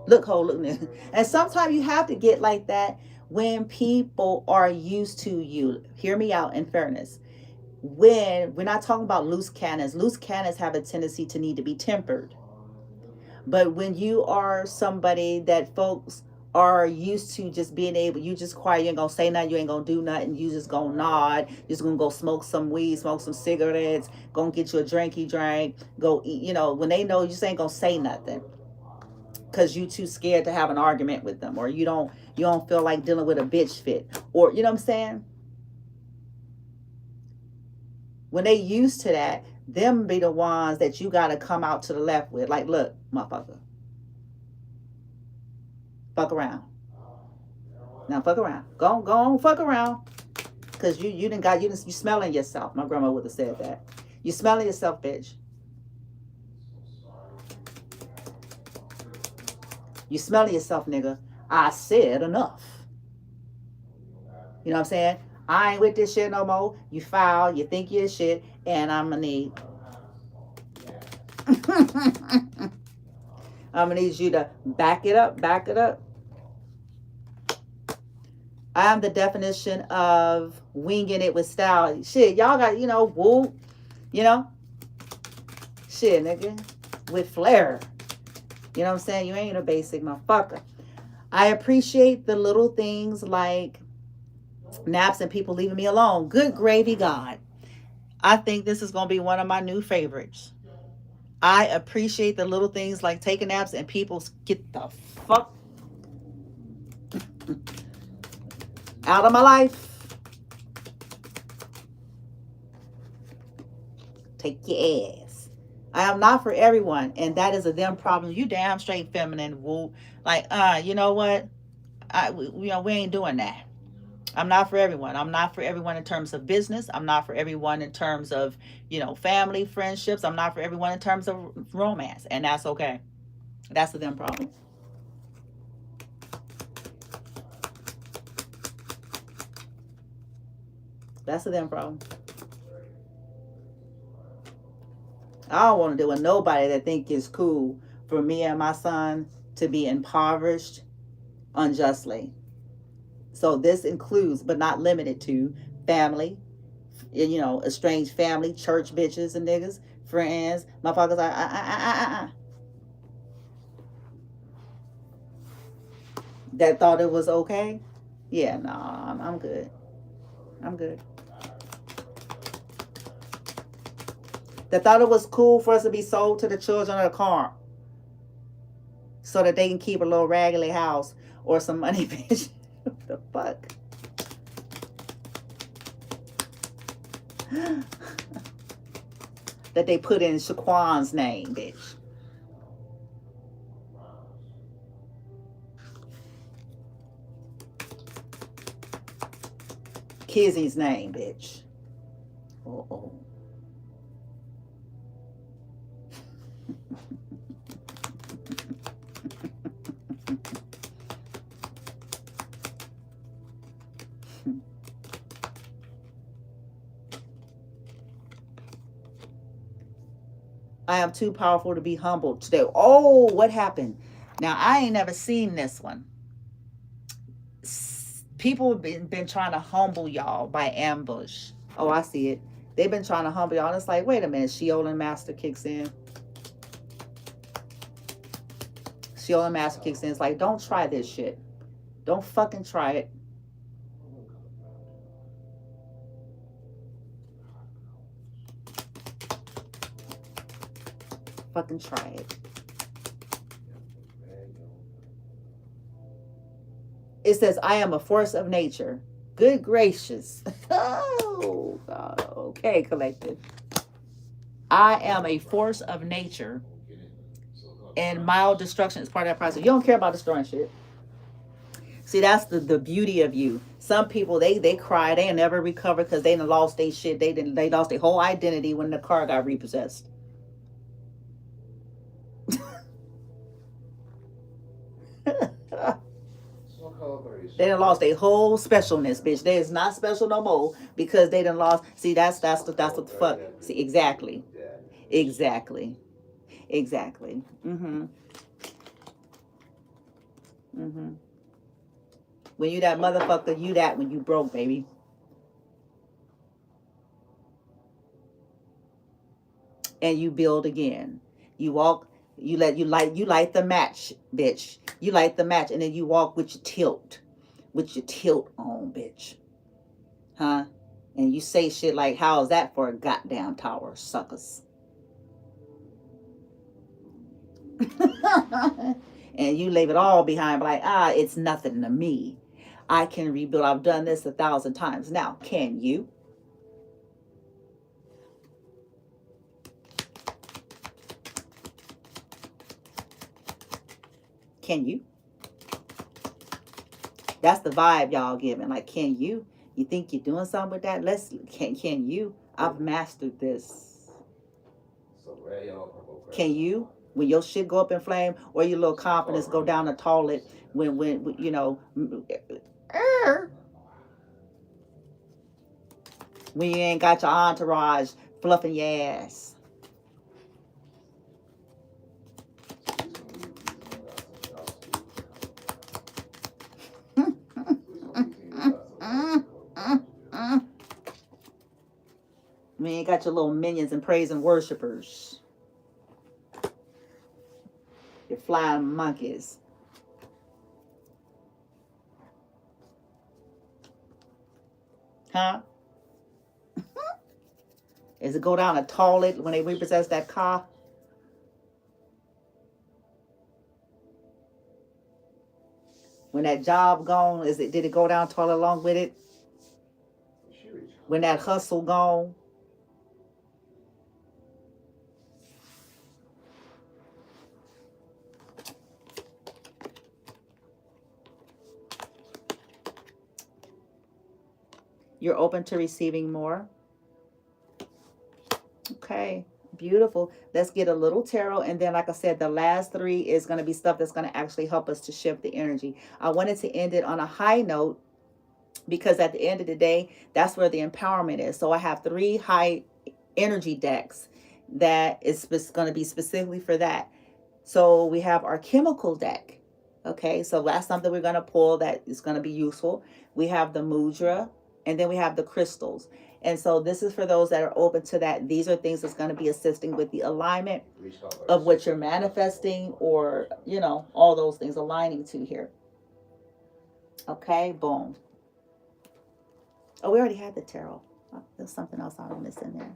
Look, Cole, look, nigga. And sometimes you have to get like that when people are used to you. Hear me out, in fairness. When we're not talking about loose cannons have a tendency to need to be tempered. But when you are somebody that folks are used to just being able, you just quiet, you ain't gonna say nothing, you ain't gonna do nothing, you just gonna nod, you're just gonna go smoke some weed, smoke some cigarettes, gonna get you a drinky drink, go eat, when they know you just ain't gonna say nothing because you too scared to have an argument with them, or you don't feel like dealing with a bitch fit, or you know what I'm saying. When they used to that, them be the ones that you gotta come out to the left with. Like, look, motherfucker. Fuck around. Now fuck around. Go on, fuck around. Cause you smelling yourself. My grandma would have said that. You smelling yourself, bitch. You smelling yourself, nigga. I said enough. You know what I'm saying? I ain't with this shit no more. You foul, you think you're shit, and I'm gonna need I'm gonna need you to back it up, back it up. I am the definition of winging it with style. Shit, y'all got, woo, you know, shit, nigga, with flair. You know what I'm saying? You ain't a basic motherfucker. I appreciate the little things like naps and people leaving me alone. Good gravy, God. I think this is going to be one of my new favorites. I appreciate the little things like taking naps and people get the fuck out of my life. Take your ass. I am not for everyone, and that is a them problem. You damn straight feminine, woo. Like, you know what? We ain't doing that. I'm not for everyone. I'm not for everyone in terms of business. I'm not for everyone in terms of, family, friendships. I'm not for everyone in terms of romance. And that's okay. That's the them problem. That's the them problem. I don't want to deal with nobody that think it's cool for me and my son to be impoverished unjustly. So this includes, but not limited to, family, estranged family, church bitches and niggas, friends, motherfuckers. That thought it was okay. Yeah, no, I'm good. I'm good. That thought it was cool for us to be sold to the children of the car so that they can keep a little raggedy house or some money, bitch. What the fuck? That they put in Shaquan's name, bitch. Kizzy's name, bitch. Uh-oh. I am too powerful to be humbled today. Oh, what happened? Now, I ain't never seen this one. People have been trying to humble y'all by ambush. Oh, I see it. They've been trying to humble y'all. And it's like, wait a minute. Sheol Master kicks in. Sheol Master kicks in. It's like, don't try this shit. Don't fucking try it. Fucking try it. It says, I am a force of nature. Good gracious. Oh, God. Okay, collective. I am a force of nature. And mild destruction is part of that process. You don't care about destroying shit. See, that's the beauty of you. Some people, they cry. They never recover because they done lost their shit. They lost their whole identity when the car got repossessed. They done lost their whole specialness, bitch. They is not special no more because they done lost. See, that's what the fuck. See, exactly. Exactly. Mm-hmm. Mm-hmm. When you that motherfucker, you that when you broke, baby. And you build again. You walk, you light the match, bitch. You light the match and then you walk with your tilt. With your tilt on, bitch. Huh? And you say shit like, how is that for a goddamn tower, suckers? And you leave it all behind, like, it's nothing to me. I can rebuild. I've done this 1,000 times. Now, can you? Can you? That's the vibe y'all giving. Like, can you? You think you're doing something with that? Can you? I've mastered this. Can you? When your shit go up in flame or your little confidence go down the toilet when when you ain't got your entourage fluffing your ass. We ain't got your little minions and praise and worshipers. Your flying monkeys. Huh? Is it go down a toilet when they repossess that car? When that job gone, did it go down toilet along with it? When that hustle gone? You're open to receiving more. Okay, beautiful. Let's get a little tarot. And then, like I said, the last three is going to be stuff that's going to actually help us to shift the energy. I wanted to end it on a high note because at the end of the day, that's where the empowerment is. So I have 3 high energy decks that is going to be specifically for that. So we have our chemical deck. Okay, so that's something we're going to pull that is going to be useful. We have the mudra, and then we have the crystals. And so this is for those that are open to that. These are things that's going to be assisting with the alignment of what you're manifesting, or, you know, all those things aligning to here. Okay, boom. Oh, we already had the tarot. Oh, there's something else I'm missing there.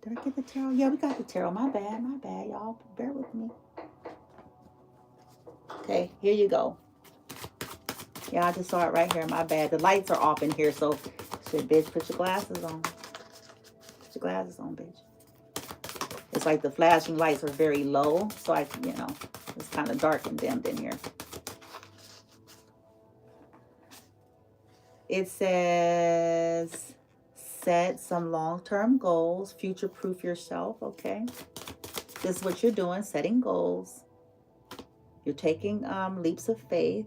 Did I get the tarot? Yeah, we got the tarot. My bad, y'all. Bear with me. Okay, here you go. Yeah, I just saw it right here. My bad. The lights are off in here, so shit, bitch, put your glasses on. Put your glasses on, bitch. It's like the flashing lights are very low, so I, you know, it's kind of dark and dimmed in here. It says, set some long-term goals, future-proof yourself, okay? This is what you're doing, setting goals. You're taking leaps of faith.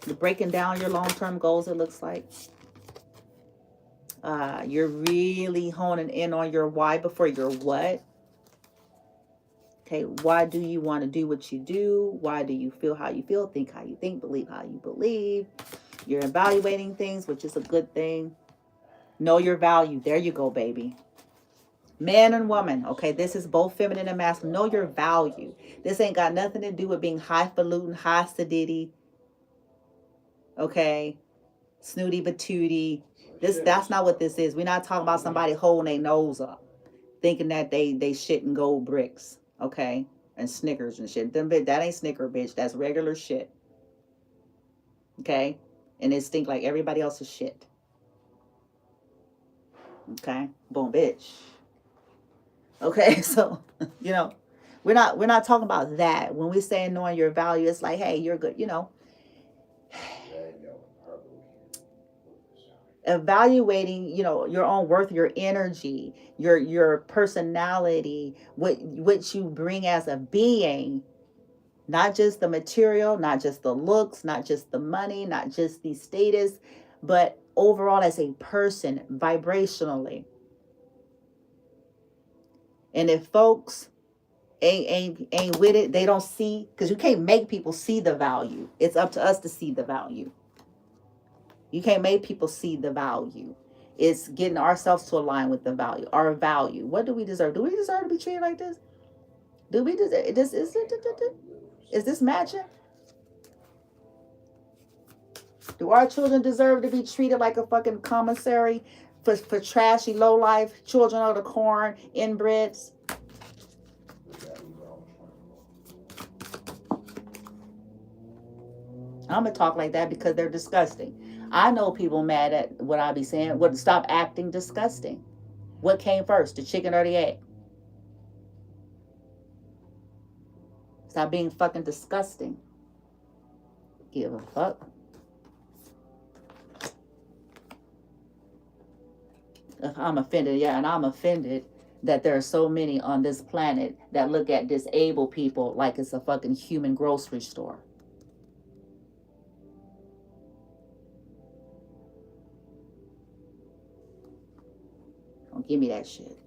You're breaking down your long-term goals, it looks like. You're really honing in on your why before your what. Okay, why do you want to do what you do? Why do you feel how you feel? Think how you think, believe how you believe. You're evaluating things, which is a good thing. Know your value. There you go, baby. Man and woman, okay, this is both feminine and masculine. Know your value. This ain't got nothing to do with being highfalutin, high sedity, okay, snooty patootie. That's not what this is. We're not talking about somebody holding their nose up, thinking that they shit and gold bricks, okay, and Snickers and shit. That ain't Snicker, bitch. That's regular shit, okay, and it stink like everybody else's shit. Okay, boom, bitch. Okay, so you know, we're not talking about that. When we say knowing your value, it's like, hey, you're good, you know. Evaluating, you know, your own worth, your energy, your personality, what you bring as a being, not just the material, not just the looks, not just the money, not just the status, but overall as a person, vibrationally. And if folks ain't with it, they don't see, because you can't make people see the value. It's up to us to see the value. You can't make people see the value. It's getting ourselves to align with the value. Our value. What do we deserve? Do we deserve to be treated like this? Do we deserve this? Is this matching? Do our children deserve to be treated like a fucking commissary for trashy, low-life children of the corn, inbreds? I'm going to talk like that because they're disgusting. I know people mad at what I be saying. Would stop acting disgusting. What came first, the chicken or the egg? Stop being fucking disgusting. Give a fuck. I'm offended, yeah, and I'm offended that there are so many on this planet that look at disabled people like it's a fucking human grocery store. Give me that shit.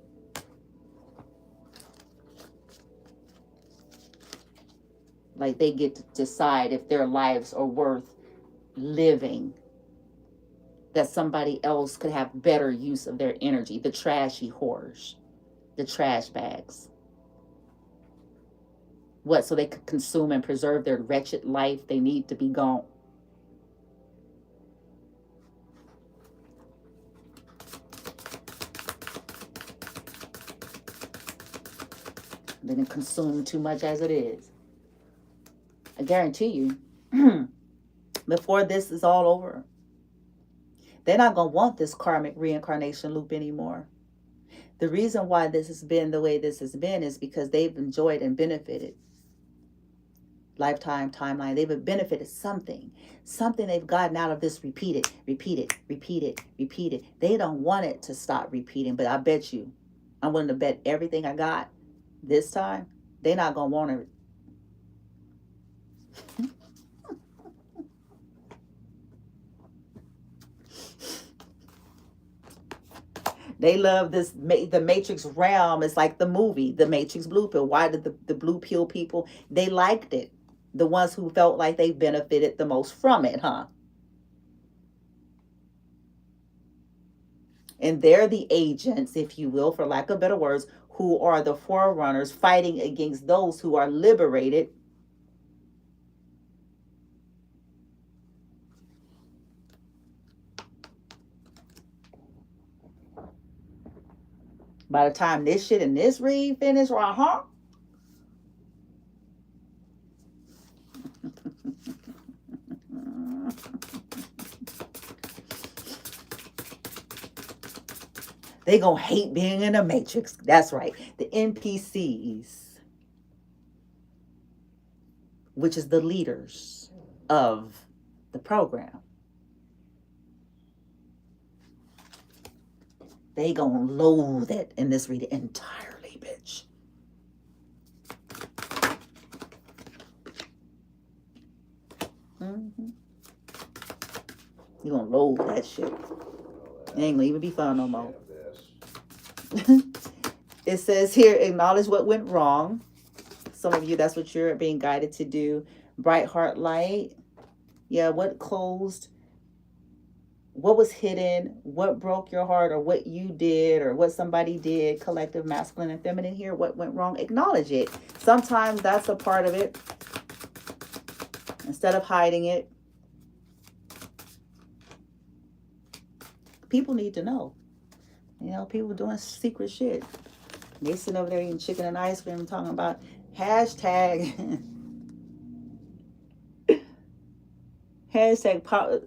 Like they get to decide if their lives are worth living. That somebody else could have better use of their energy. The trashy whores. The trash bags. What? So they could consume and preserve their wretched life? They need to be gone. They can consume too much as it is. I guarantee you, before this is all over, they're not going to want this karmic reincarnation loop anymore. The reason why this has been the way this has been is because they've enjoyed and benefited. Lifetime timeline. They've benefited something. Something they've gotten out of this repeated. They don't want it to stop repeating, but I bet you, I'm willing to bet everything I got this time, they're not going to want it. They love this, the Matrix realm. It's like the movie, The Matrix Blue Pill. Why did the blue pill people, they liked it. The ones who felt like they benefited the most from it, huh? And they're the agents, if you will, for lack of better words, who are the forerunners fighting against those who are liberated. By the time this shit and this read finish, right, huh? They gonna hate being in a matrix. That's right. The NPCs, which is the leaders of the program, they gonna loathe it in this reading entirely, bitch. Mm-hmm. You gonna loathe that shit. It ain't gonna even be fun no more. It says here, acknowledge what went wrong. Some of you, that's what you're being guided to do. Bright heart light. Yeah, what closed? What was hidden? What broke your heart, or what you did, or what somebody did? Collective masculine and feminine here. What went wrong? Acknowledge it. Sometimes that's a part of it. Instead of hiding it. People need to know. You know, people doing secret shit. They sitting over there eating chicken and ice cream and talking about hashtag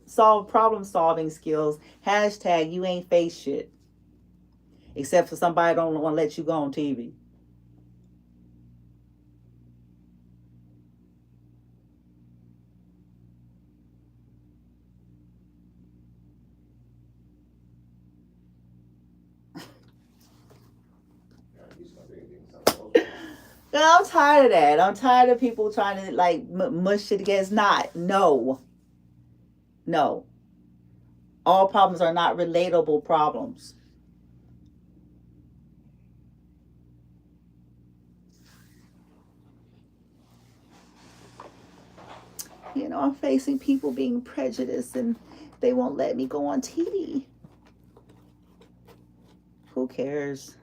solve problem solving skills. Hashtag you ain't face shit. Except for somebody don't want to let you go on TV. I'm tired of that. I'm tired of people trying to like mush it against not. No. All problems are not relatable problems. You know, I'm facing people being prejudiced and they won't let me go on TV. Who cares?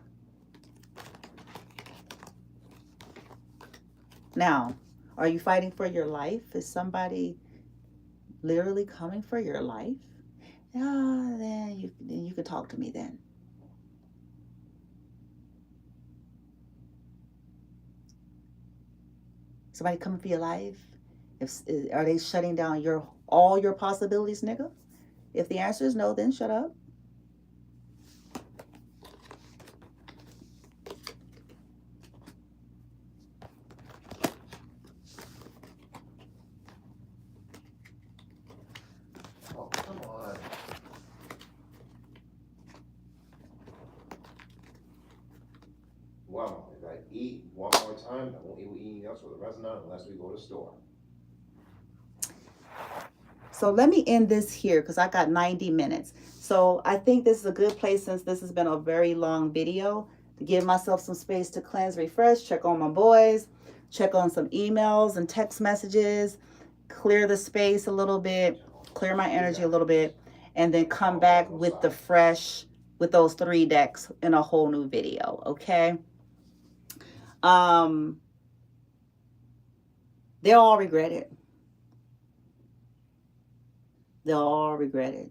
Now, are you fighting for your life? Is somebody literally coming for your life? Then you can talk to me then. Somebody coming for your life? Are they shutting down all your possibilities, nigga? If the answer is no, then shut up. Oh, come on. Well, if I eat one more time, I won't eat anything else for the rest of the night unless we go to the store. So let me end this here because I got 90 minutes. So I think this is a good place, since this has been a very long video, to give myself some space to cleanse, refresh, check on my boys, check on some emails and text messages, clear the space a little bit, clear my energy a little bit, and then come back with the fresh, with those 3 decks in a whole new video, okay? They'll all regret it. They'll all regret it.